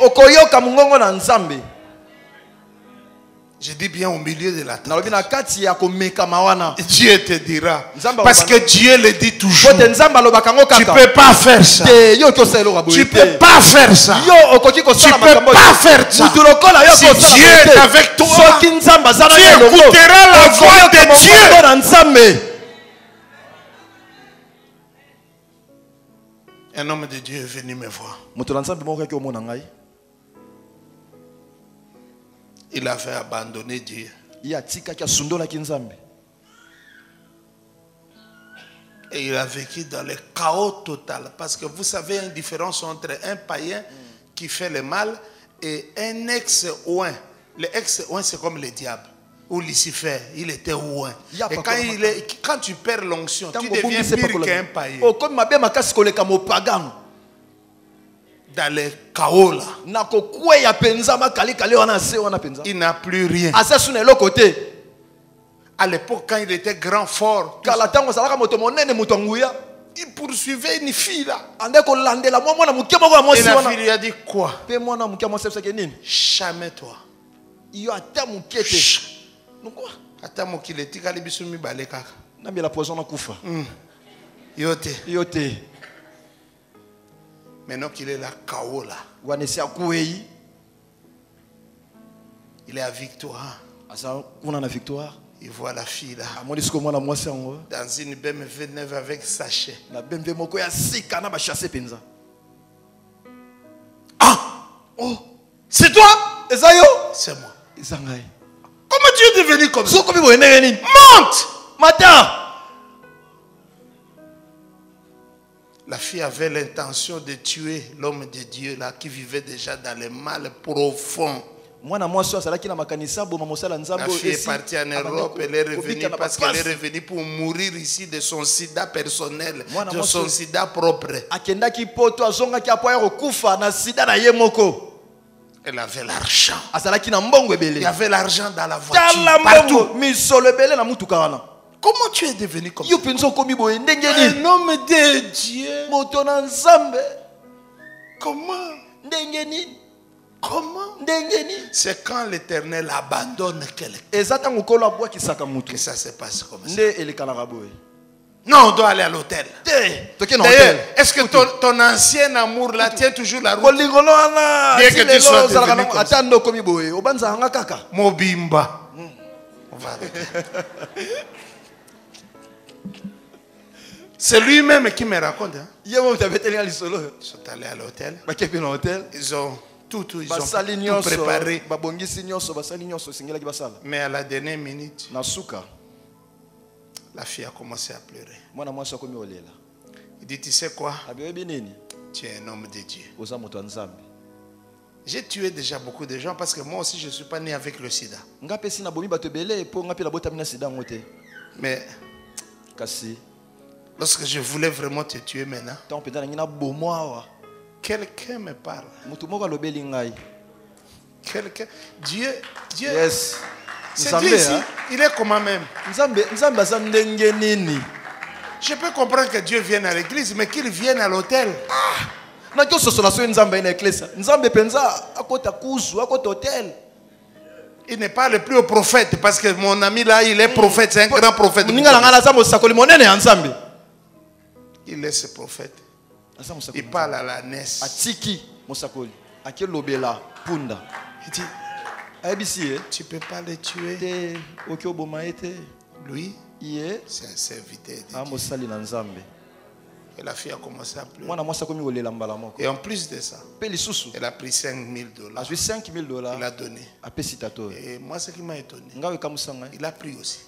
Je dis bien au milieu de la tentation. Dieu te dira. Parce que Dieu le dit toujours. Tu ne peux pas faire ça. Tu ne peux pas faire ça. Tu ne peux pas faire ça. Si Dieu est avec toi, tu écouteras la voix de Dieu. Un homme de Dieu est venu me voir. Il avait abandonné Dieu. Et il a vécu dans le chaos total. Parce que vous savez, il y a une différence entre un païen qui fait le mal et un ex-ouin. Le ex-ouin, c'est comme le diable. Ou Lucifer, il était ouin. Et quand tu perds l'onction, tu deviens pire qu'un païen. Dans le chaos là, il n'a plus rien. À l'époque, quand il était grand, fort, il poursuivait une fille là. Et la fille lui a dit quoi? Jamais-toi. Maintenant qu'il est là, chaos là, il est à victoire. Il voit la fille là, dans une BMW neuve avec sachet. Ah! Oh! C'est toi? C'est moi. Comment tu es devenu comme ça? Monte! La fille avait l'intention de tuer l'homme de Dieu là qui vivait déjà dans le mal profond. La fille est partie en Europe, elle est revenue parce qu'elle est revenue pour mourir ici de son sida personnel, de son sida propre. Elle avait l'argent. Il y avait l'argent dans la voiture, partout. Comment tu es devenu comme ça? Un homme de Dieu. Comment? C'est quand l'Éternel abandonne quelqu'un que ça se passe comme ça. Non, on doit aller à l'hôtel. D'ailleurs, est-ce que ton ancien amour là tient toujours la route? Bien que tu sois devenu comme ça. Mobimba. On va arrêter. C'est lui-même qui me raconte. Ils sont allés à l'hôtel. Ils ont tout préparé. Mais à la dernière minute, la fille a commencé à pleurer. Il dit, tu sais quoi? Tu es un homme de Dieu. J'ai tué déjà beaucoup de gens parce que moi aussi je ne suis pas né avec le sida. Mais lorsque je voulais vraiment te tuer maintenant, quelqu'un me parle. Quelqu'un, Dieu, Yes. C'est Dieu ici. Il est comment même? Je peux comprendre que Dieu vienne à l'église, mais qu'il vienne à l'hôtel. Il n'est pas le plus haut prophète, parce que mon ami là, il est prophète, c'est un grand prophète. Il laisse ce prophète. Il parle à la NES. Il dit, tu ne peux pas le tuer. Lui, c'est un serviteur de Dieu. Et la fille a commencé à pleurer. Et en plus de ça, elle a pris $5,000. Il a donné. Et moi, ce qui m'a étonné, il a pris aussi.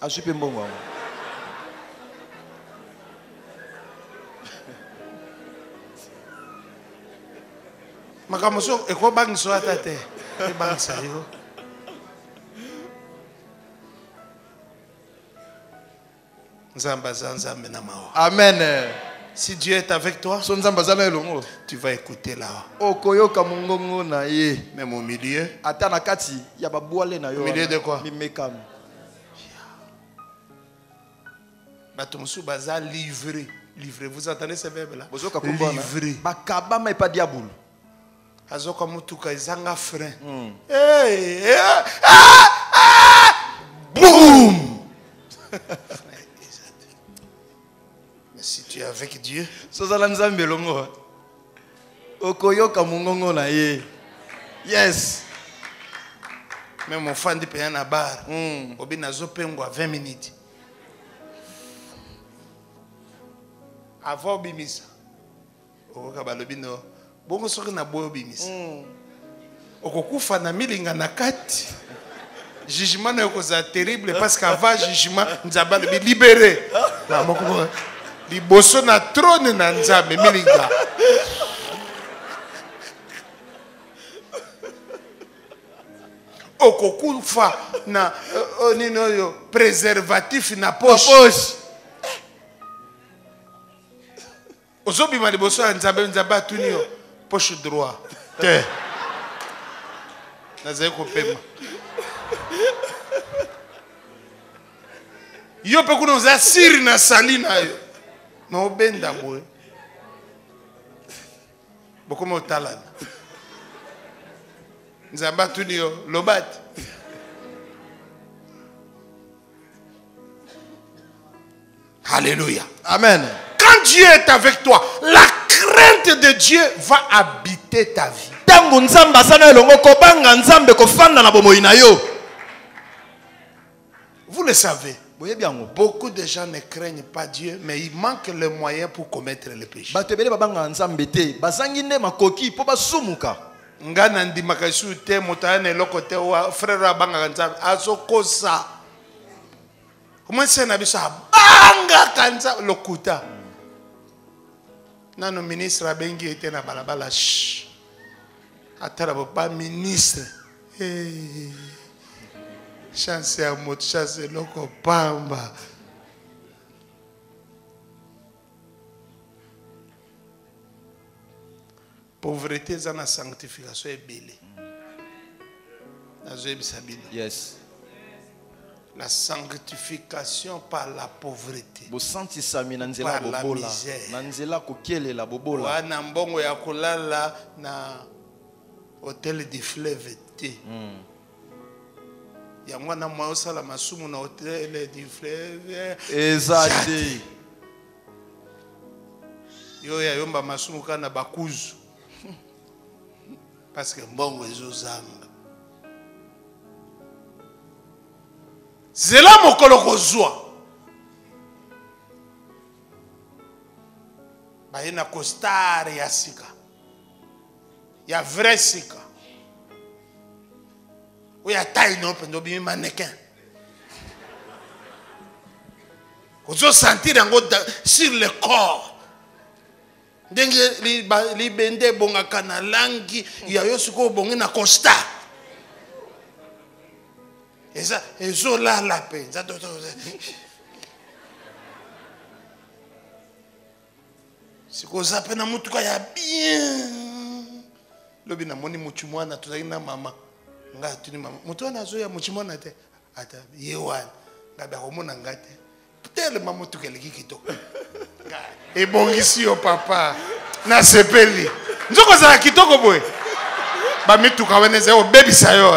Amen. Si Dieu est avec toi, tu vas écouter là. Même au milieu. Au milieu de quoi? Livré. Livré. Vous entendez ce verbe là? Livré. Boum! Mais si tu es avec Dieu, yes. Même mon fan de payer na bar, obi nazo pengo 20 minutes. Avant bimisa. Okoka balobi no. Bongo soki na boyo bimisa. Okokufa na milinga na kati. Jugement na yokoza terrible parce qu'avant jugement nzaba le libéré. Na moko liboso na trône na nzambe milinga. Okokufa na nino préservatif na poche. Ozobima liboso ya nzambe nzaba tunio poche droit. Te. Nazai kopema. Yo pe kuno za siri na salina yo. No benda boy. Bokoma otalana. Nzamba tunio lobat. Alléluia. Amen. Quand Dieu est avec toi, la crainte de Dieu va habiter ta vie. Vous le savez. Beaucoup de gens ne craignent pas Dieu, mais il manque le moyen pour commettre le péché. Ngana ndimaka su te motane lokote wa frère abanga nzambe azokosa. Comment c'est na biso banga kanza lokuta. Nano ministre abengi était na balabala sh. Atara pas ministre. Chance à mot chance loko pamba. Pauvreté dans la sanctification est belle. Yes. La sanctification par la pauvreté. Par la misère. Wana mbongo ya kulala na hôtel du fleuve T. Ya mwana mwa sala masumu na hôtel du fleuve. Exact. Yo ya yomba masumu kana bakuzu. Parce que mbongo ezozanga. Zela mokolo kozwa. Bayena costard ya sika. Ya vrai sika. Oya taille non pendo bi mannequin. Kozo sentir yango sur le corps. Ndenge li bende bonga kana langi ya yosuko bongi na costard. Eza ezola la pe. Siko zape na mutuka ya bien. Lobi na moni muchumwana tuzaki na mama. Nga tuni mama. Mutu wana zo ya muchumwana te. ata yewan ngaba komona ngate tellement motu keleki kitoko ebongisi yo papa na sepeli nzoko za kitoko boy ba mituka weneze o bebisa yo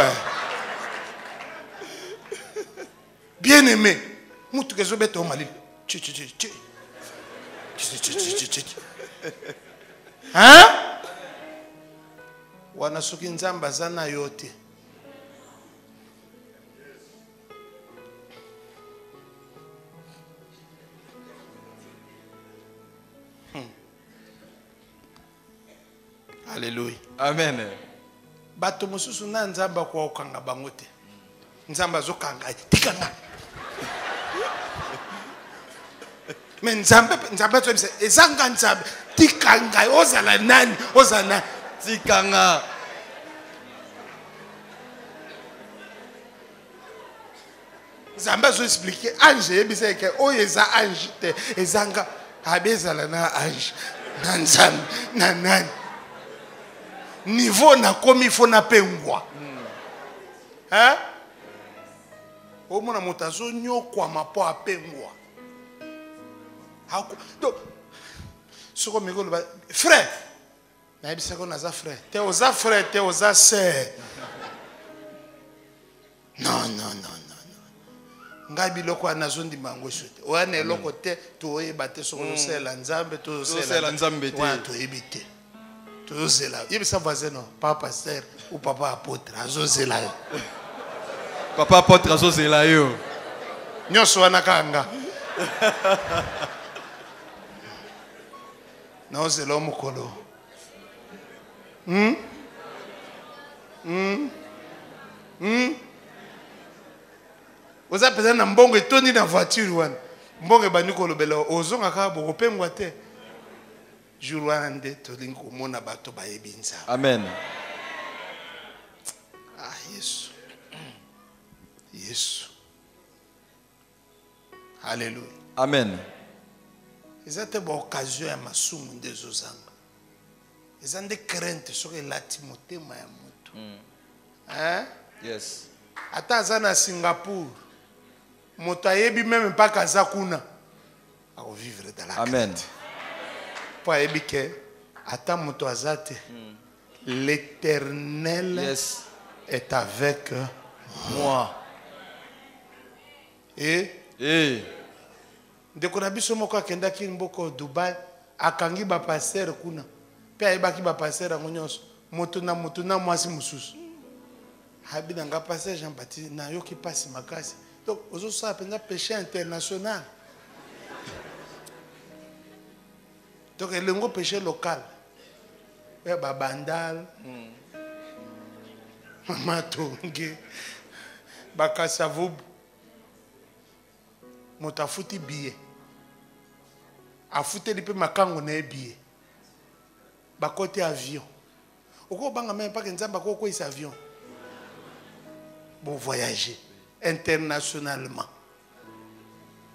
bien aimé mutu kezo beto mali hein wana soki nzamba zana yote Alléluia. Amen. Bato mosusu na nzamba kwa okanga bango te. Nzamba zokanga tikanga. Men nzamba to bisa ezanga nzamba tikanga ozala nani ozana Tikanga. Nzamba zo expliquer ange bisa ke oyeza ange te ezanga abezala na ange na nzamba na nani niveau na komi fo na pengwa hein o mona motazo nyokwa mapo apengwa hako donc soko mikolo ba frère na yebisa ko naza frère te oza frère te oza sœur non ngai biloko anazo ndimango sote oana eloko te to yebate soko sela nzambe to sela nzambe te wa to yebite to sela yebisa voisin non papa pasteur ou papa apôtre azo sela Papa apôtre azo sela yo nyoso wana kanga na sela mukolo oza pesa na mbongo etondi na voiture wana mbongo ebandi kolobela ozonga kaka bokopengwa te jour wana nde tolingi komona bato bayebi nzambe. Amen. Ah, Yesu. Yesu. Alléluia. Amen. Eza te ba occasion ya masumu nde ezozanga. Eza nde crainte soki elati motema ya moto. Hein? Yes. Ata aza na Singapour moto ayebi même mpaka aza kuna akovivre dans la Amen. po ayebi ke ata moto aza te l'Éternel Yes. est avec Moi. et ndeko na biso moko akendaki mboko Dubai akangi bapaster kuna mpe ayebaki bapaster yango nyonso moto na mwasi mosusu habi na nga paster Jean Baptiste nayoki pasi makasi donc ozosala mpenza péché international donc elengo péché local oya babandal matonge bakasavubu moto afuti biye afuteli mpe makango na ye biye bakoti avion okobanga meme mpaka nzambe akokweyisa avion bon voyager internationalement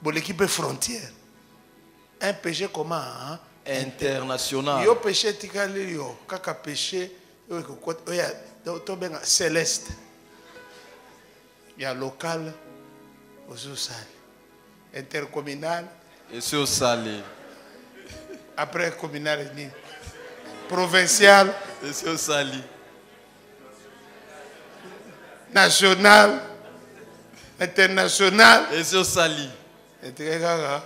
bon l'équipe frontière un péché comment hein? International. Yo péché tikali yo kaka péché oya to benga céleste ya local ososali intercommunal Et sur salé. après communal ni provincial Et sur sali. national international Et sur sali. etikaka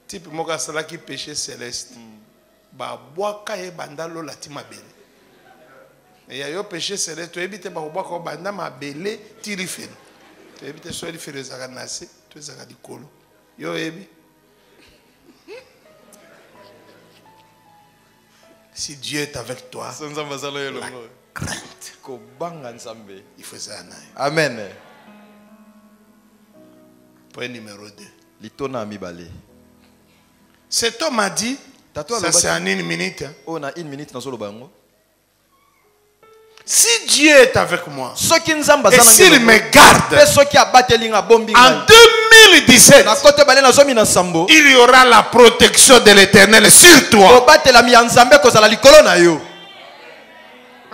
type moko asalaki péché céleste babwaka ye banda lola ti mabele eya yo péché céleste toyebi te bakobwaka banda mabele ti lifelo toyebi te so lifelo ezalaka na se to ezalaka likolo yo oyebi si Dieu est avec toi crainte il faut ça nayo. Amen. Point numéro 2. Litona mibale. Cet homme a dit, ça c'est en une minute. Hein. On a une minute dans le bango. Si Dieu est avec moi, et et s'il me garde, en 2017, il y aura la protection de l'Éternel sur toi.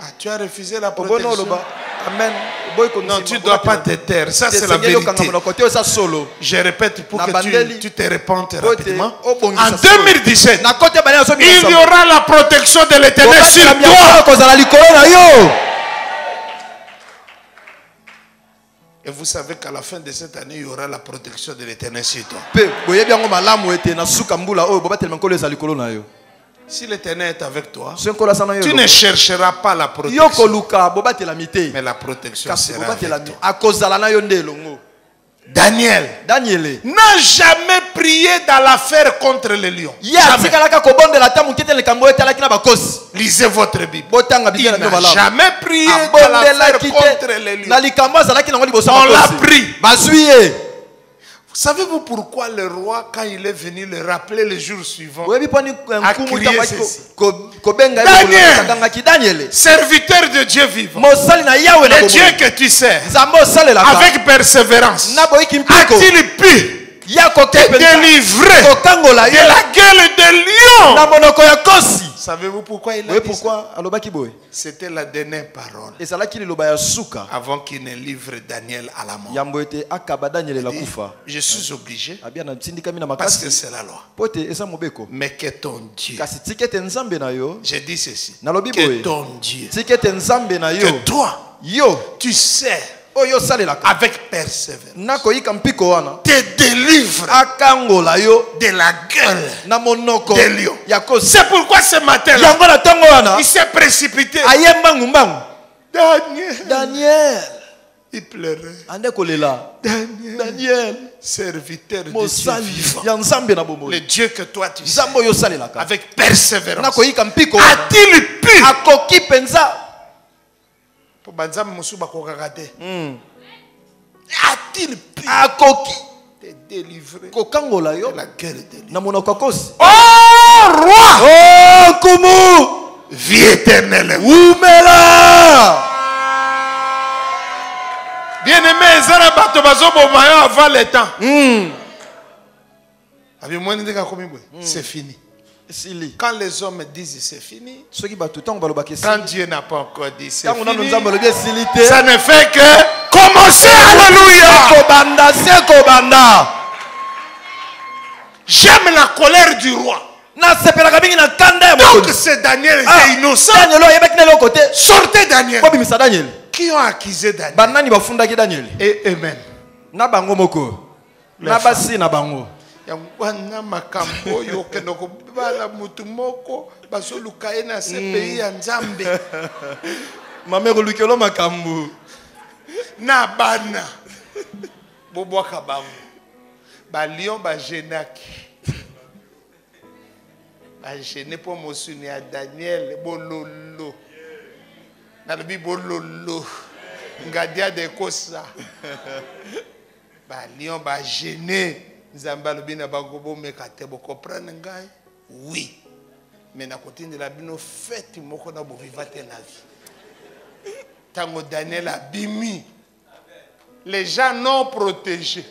Ah, tu as refusé la protection. Amen. Non, tu ne dois pas te taire. Ça, c'est la vérité. Je répète pour que tu te répandes rapidement. En 2017, il y aura la protection de l'Éternel sur toi. Et vous savez qu'à la fin de cette année, il y aura la protection de l'Éternel sur toi. Si l'Éternel est avec toi, tu ne chercheras pas la protection, mais la protection sera avec toi. Daniel n'a jamais prié dans l'affaire contre les lions. Jamais. Lisez votre Bible. Il n'a jamais prié dans l'affaire contre les lions. On l'a pris. Savez-vous pourquoi le roi, quand il est venu le rappeler le jour suivant, a crié ceci? Daniel, serviteur de Dieu vivant, le Dieu que tu sers, avec persévérance, a-t-il pu te délivrer de la gueule des lions? Savez-vous pourquoi il a dit ça? C'était la dernière parole avant qu'il ne livre Daniel à la mort. Je suis obligé parce que c'est la loi. Mais que ton Dieu, j'ai dit ceci, que ton Dieu, que toi, tu sais avec persévérance te délivre de la gueule des lions. C'est pourquoi ce matin il s'est précipité. Daniel, il pleurait. Daniel, serviteur de Dieu vivant, le Dieu que toi tu sais, avec persévérance, a-t-il pu a-t-il pu te délivrer de la guerre des lions? Oh roi, oh Kumu, vie éternelle, bien-aimé, avant le temps. C'est fini. Quand les hommes disent c'est fini, quand Dieu n'a pas encore dit c'est fini, ça ne fait que commencer. Alléluia. J'aime la colère du roi. Donc c'est Daniel, c'est innocent. Sortez Daniel. Qui ont accusé Daniel? Et eux-mêmes. Yangwana makambo yo kenoko bala mutu moko basoluka ena CPI ya Nzambe. Mamero lukelo makambo na bana bobwaka bango ba lion ba jenaki ba jené po mosuni ya Daniel bololo na bi bololo ngadia de kosa ba lion ba jené. Oui, mais na continue la bino fête moko na bovivate la vie. Tango Daniel a bimi, les gens non protégés.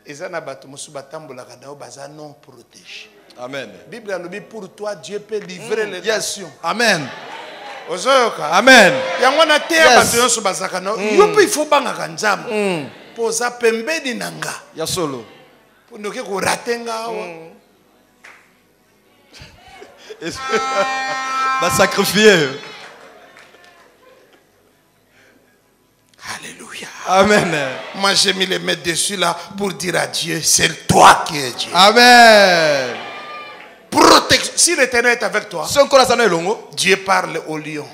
Ezana bato musu batambola kada baza non protégés. Amen. Bible a dit pour toi Dieu peut livrer les nations. Amen. Ozoyoka. Amen. Yangwana te bato yoso bazaka no. Yopo il faut banga kanzama. Posa pembeni nanga. Ya solo. Pondoke ko ratenga wa. Va sacrifier. Alléluia. Amen. Moi j'ai mis les mains dessus là pour dire à Dieu, c'est toi qui es Dieu. Amen. Protection. Si l'Éternel est avec toi, Dieu parle aux lions.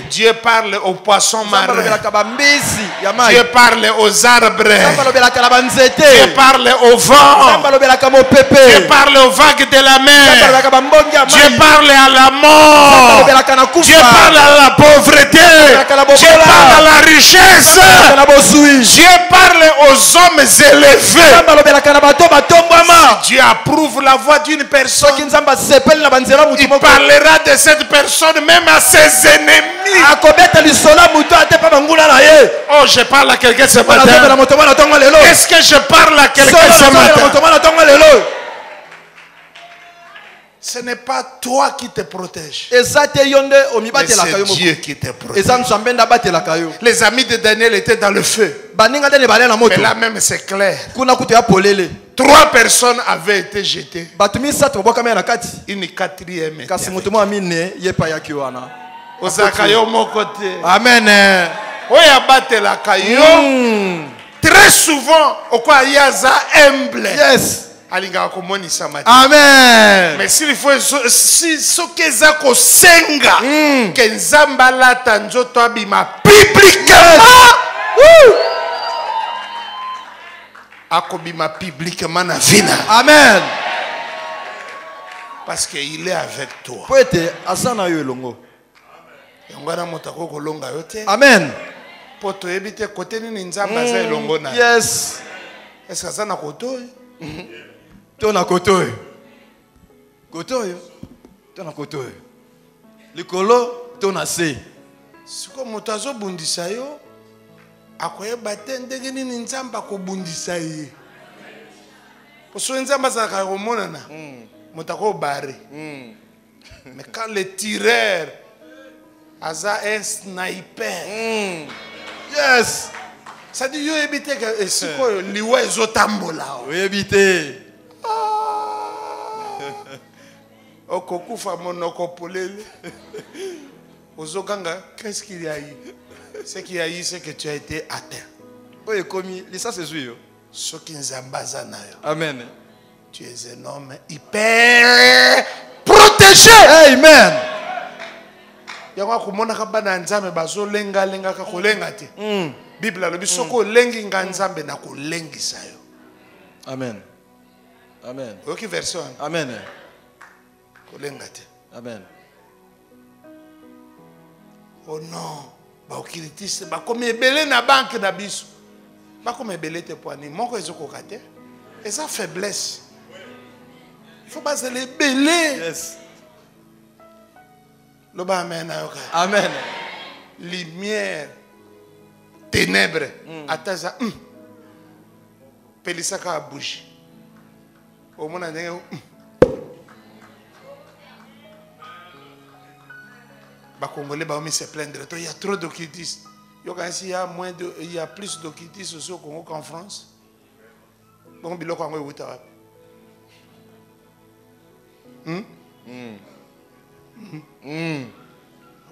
Dieu parle aux poissons marins. Dieu parle aux arbres. Dieu parle au vent. Dieu parle aux vagues de la mer. Dieu parle à la mort. Dieu parle à la pauvreté. Dieu parle à la richesse. Dieu parle aux hommes élevés. Dieu approuve la voix d'une personne, il parlera de cette personne même à ses ennemis. Oh, je parle à quelqu'un ce matin. Est-ce que je parle à quelqu'un ce matin? Ce n'est pas toi qui te protège. Et ça te yonde o mi Mais batela c'est kayo Dieu qui te Et protège. ça nzambenda batela kayo. Les amis de Daniel étaient dans le feu. Baninga de bale na moto. Mais là même c'est clair. Kuna kutu ya polele. 3 personnes avaient été jetées. Batumi sato boka me na kati. Une quatrième. Kasi mutu mo amine yepa ya kiwana. Osaka yo mon côté. Amen. Oya batela kayo. Très souvent, okwa yaza humble. Yes. Alinga komoni samati. Amen. Mais s'il faut si sokeza ko senga que nzamba lata nzoto abima publiquement. Akobima publiquement na vina. Amen. Parce qu'il est avec toi. Poete asana yo elongo. Yongana motako kolonga yote. Amen. Poto ebite kote nini nzamba za elongo na. Yes. Est-ce que ça na koto? Tona kotoyo. Kotoyo. Tona kotoyo. Likolo tona se. Siko moto azobundisa yo akoyeba te ndenge nini nzamba kobundisa ye. Poso nzamba za komonana. Moto akobare. Mais quand le tireur aza un sniper. Yes. Ça dit yo ebite que siko liwa ezotambola. Oyebite. Okokufa monoko polele. Ozokanga, qu'est-ce qu'il y a eu? Ce qu'il y a eu, c'est que tu as été atteint. Oye komi, lisa sezuyo. Ce qui nzambaza na yo. Amen. Tu es un homme hyper protégé. Amen. Yango komona ka bana nzambe bazo lenga lenga ka kolenga te. Bible alobi soko lengi nga nzambe na kolengisa yo. Amen. Amen. Oki version. Amen. Kolenga te. Amen. Oh non. Ba okiritiste ba komi ebele na banque na biso. Ba komi ebele te poani moko ezokoka te. Et ça faiblesse. Il faut pas se les belé. Yes. Loba amen ayoka. Amen. Lumière. Ténèbres. Ataza. Pelisaka a bougie. Au moins les Congolais vont se plaindre. Il y a trop d'occultistes. Il y a plus d'occultistes aussi au Congo qu'en France. Bon, bilo Congo est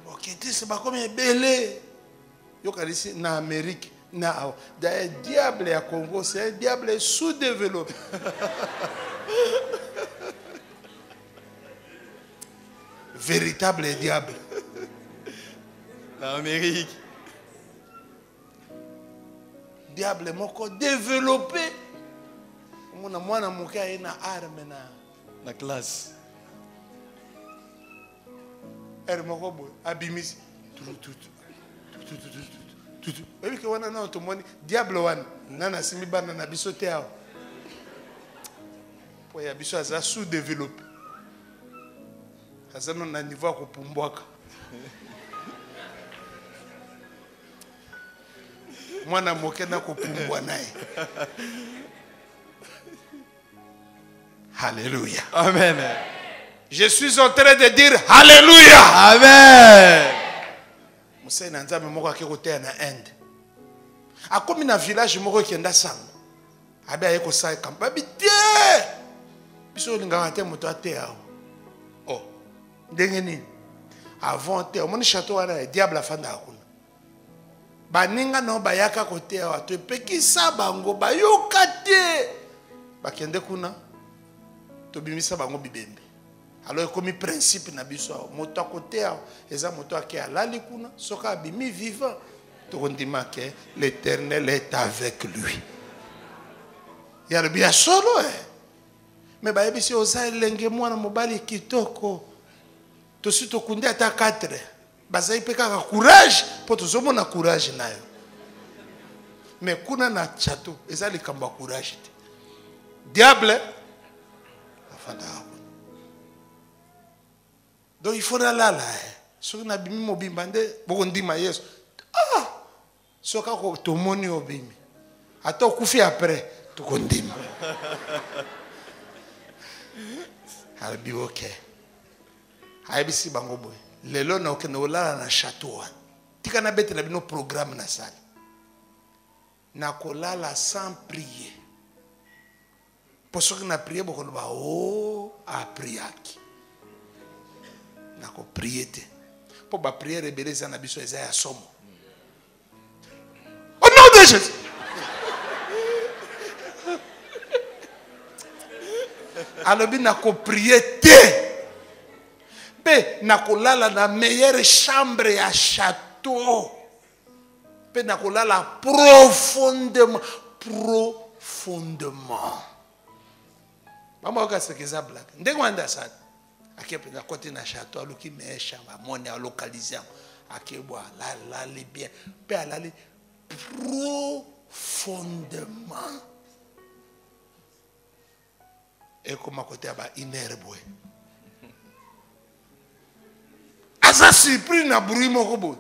occultistes, c'est comme un belé. Il y a en Amérique. D'ailleurs, le diable à Congo, c'est un diable sous-développé. Véritable diable. En Amérique. Diable moko développé. Mona mwana moke na arme na La classe. moko boy abimisi. Ebi ke wana na otomoni diable wana nana simi bana na biso te awo. Po ya biso aza sous-développé. Aza na niveau ko pumbwaka. Mwana moke na ko pumbwa naye. Alléluia. Amen. Je suis en train de dire Alléluia. Amen. Moussa Nzambe moko akekoteya na Inde. Akomi na village moko kenda sango. Abi ayeko sa kampa bité. Biso lingaka te moto ateya. Oh. Ndenge nini? Avant te omoni château wana diable afanda kuna. Baninga no bayaka koteya wato epekisa bango bayoka te. Bakende kuna. Tobimisa bango bibembe. Alors comme principe na biso moto akoteya eza moto ake alali kuna soka abimi vivant tokondima ke l'Éternel est avec lui. Ya le bien solo mais ba yebisi oza elenge mwana mobali kitoko tosi tokundi ata 4 bazai pe kaka courage po tozomona courage nayo mais kuna na château eza likambo courage te diable afanda. Donc il faut aller là. Ce qu'on a bimi mobimande, beaucoup ndima yesu. Ah, ce qu'on a tout moni obimi. Attends, koufi après, tout kondima. alobi ok ayebisi bango boye lelo na okende olala na château wana tika na betela bino programme na sala nakolala sans prier po soki na prier bokoloba o apriaki nakoprie te po bapriere ebele eza na biso eza ya somo au nom de Jésus. Alobi nakoprie te pe nakolala na meilleure chambre ya château pe nakolala profondément mama okasekeza blague ndenge wanda sana akepenza kote na château aluki meilleure chambre amoni alokalize akebwa alali bien pe alali profondément et comme à côté à une herbe. Asa surpris na bruit moko boy.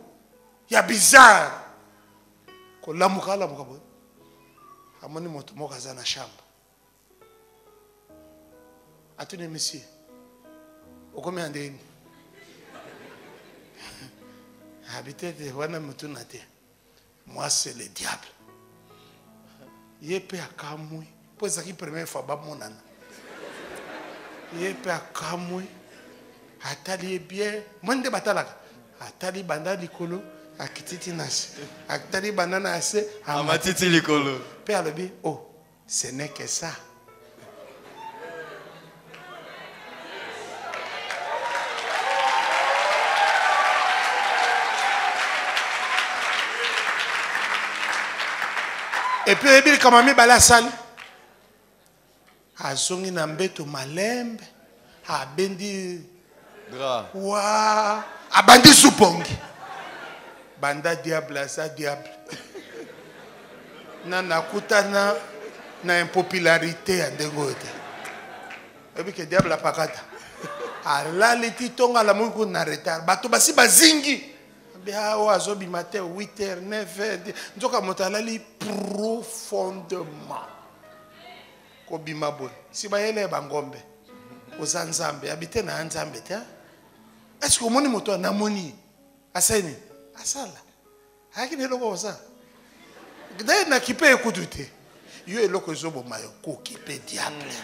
Ya bizarre. Ko lamuka boy. Amoni moto moko za na chambre. Atune monsieur. Okome andeni. Habité de wana mutu na te. Moi c'est le diable. Yepe akamui. Poza ki première fois ba monana. Yepe akamui atali bien monde batalaka atali banda likolo akititi nasi atali banana ase amatiti likolo pe alobi oh ce n'est que ça et puis ebil kamami bala sali azongi na mbeto malembe abendi dra wa abandi supongi banda diable asa diable na nakutana na impopularité ya ndengo te ebi ke diable apakata alali ti tonga la mungu na retard bato basi bazingi bia o azobi matin 8h 9h nzoka motalali profondément kobima boy si bayele bangombe oza nzambe habite na nzambe te est-ce que omoni moto na moni asani asala haki ne loko oza dai na kipe ekutu te yo eloko ezobo mayo ko kipe diable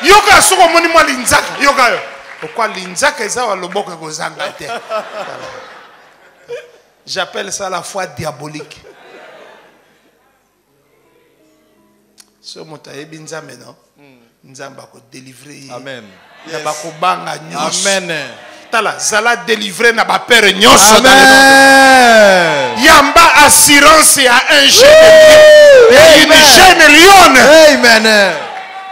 yoka soko moni mwa linzaka yoka yo okwa linzaka eza wa loboko ekozanga te. J'appelle ça la foi diabolique. Ce mota ebi nzambe non nzamba ko délivrer. Amen. Ya ba ko banga nyos. Amen. Tala zala délivrer na ba père nyos. Amen. Yamba assurance à un jeune une jeune lionne. Amen.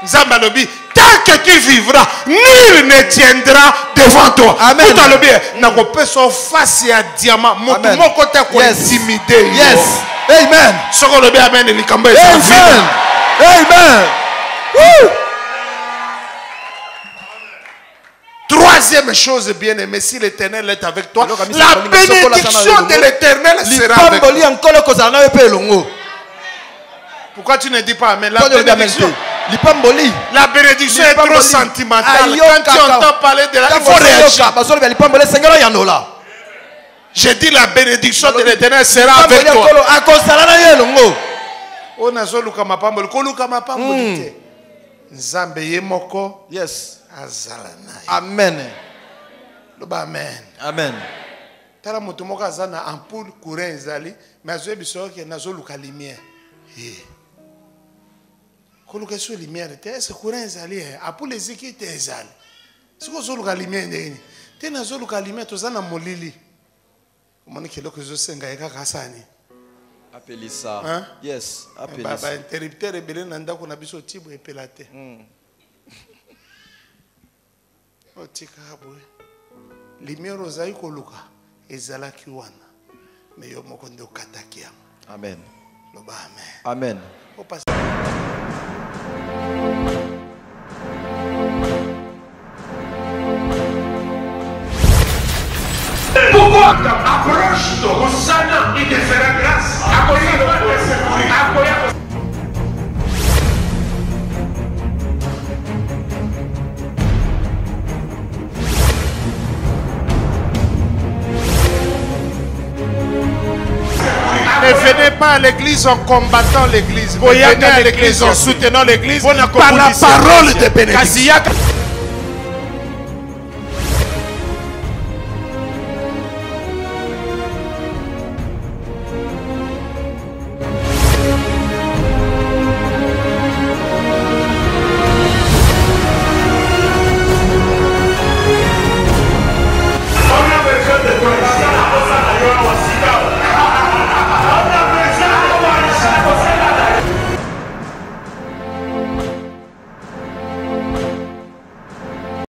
Nzamba lobi tant que tu vivras, nul ne tiendra devant toi. Amen. Tout à le bien. N'a pas son face à diamant. Mon côté quoi intimider. Yes. Amen. Ce qu'on le bien amen les cambés. Amen. Amen. Woo. Troisième chose bien aimée, si l'Éternel est avec toi, la bénédiction de l'Éternel sera avec toi. Pourquoi tu ne dis pas amen? La bénédiction. La bénédiction est trop sentimentale. Quand tu entends parler de la, il faut réagir. J'ai dit la bénédiction de l'Éternel sera avec toi. On a zoluka mapamboli, koluka mapamboli te. Nzambe yemoko. Yes. Azalana. Amen. Loba amen. Amen. Tala moto moko azana ampoule courant ezali, mais azoye biso ke nazoluka lumière. Koluka so lumière te, est-ce courant ezali ampoule eziki te ezali. Siko zoluka lumière ndeni. Te nazoluka lumière tozana molili. Komoni keloko ezosenga ekaka sani. Appelissa. Hein? Yes. Appelissa. Baba interrupteur ebele na ndako na biso tibo epela te. Otika boye. Lumière ozali koluka ezalaki wana. Mais yo moko nde okataki yango. Amen. Loba amen. Amen. Pourquoi Approche-toi. Il te fera grâce. Ne venez pas à l'église en combattant l'église. Venez à l'église en soutenant l'église par la parole de bénédiction.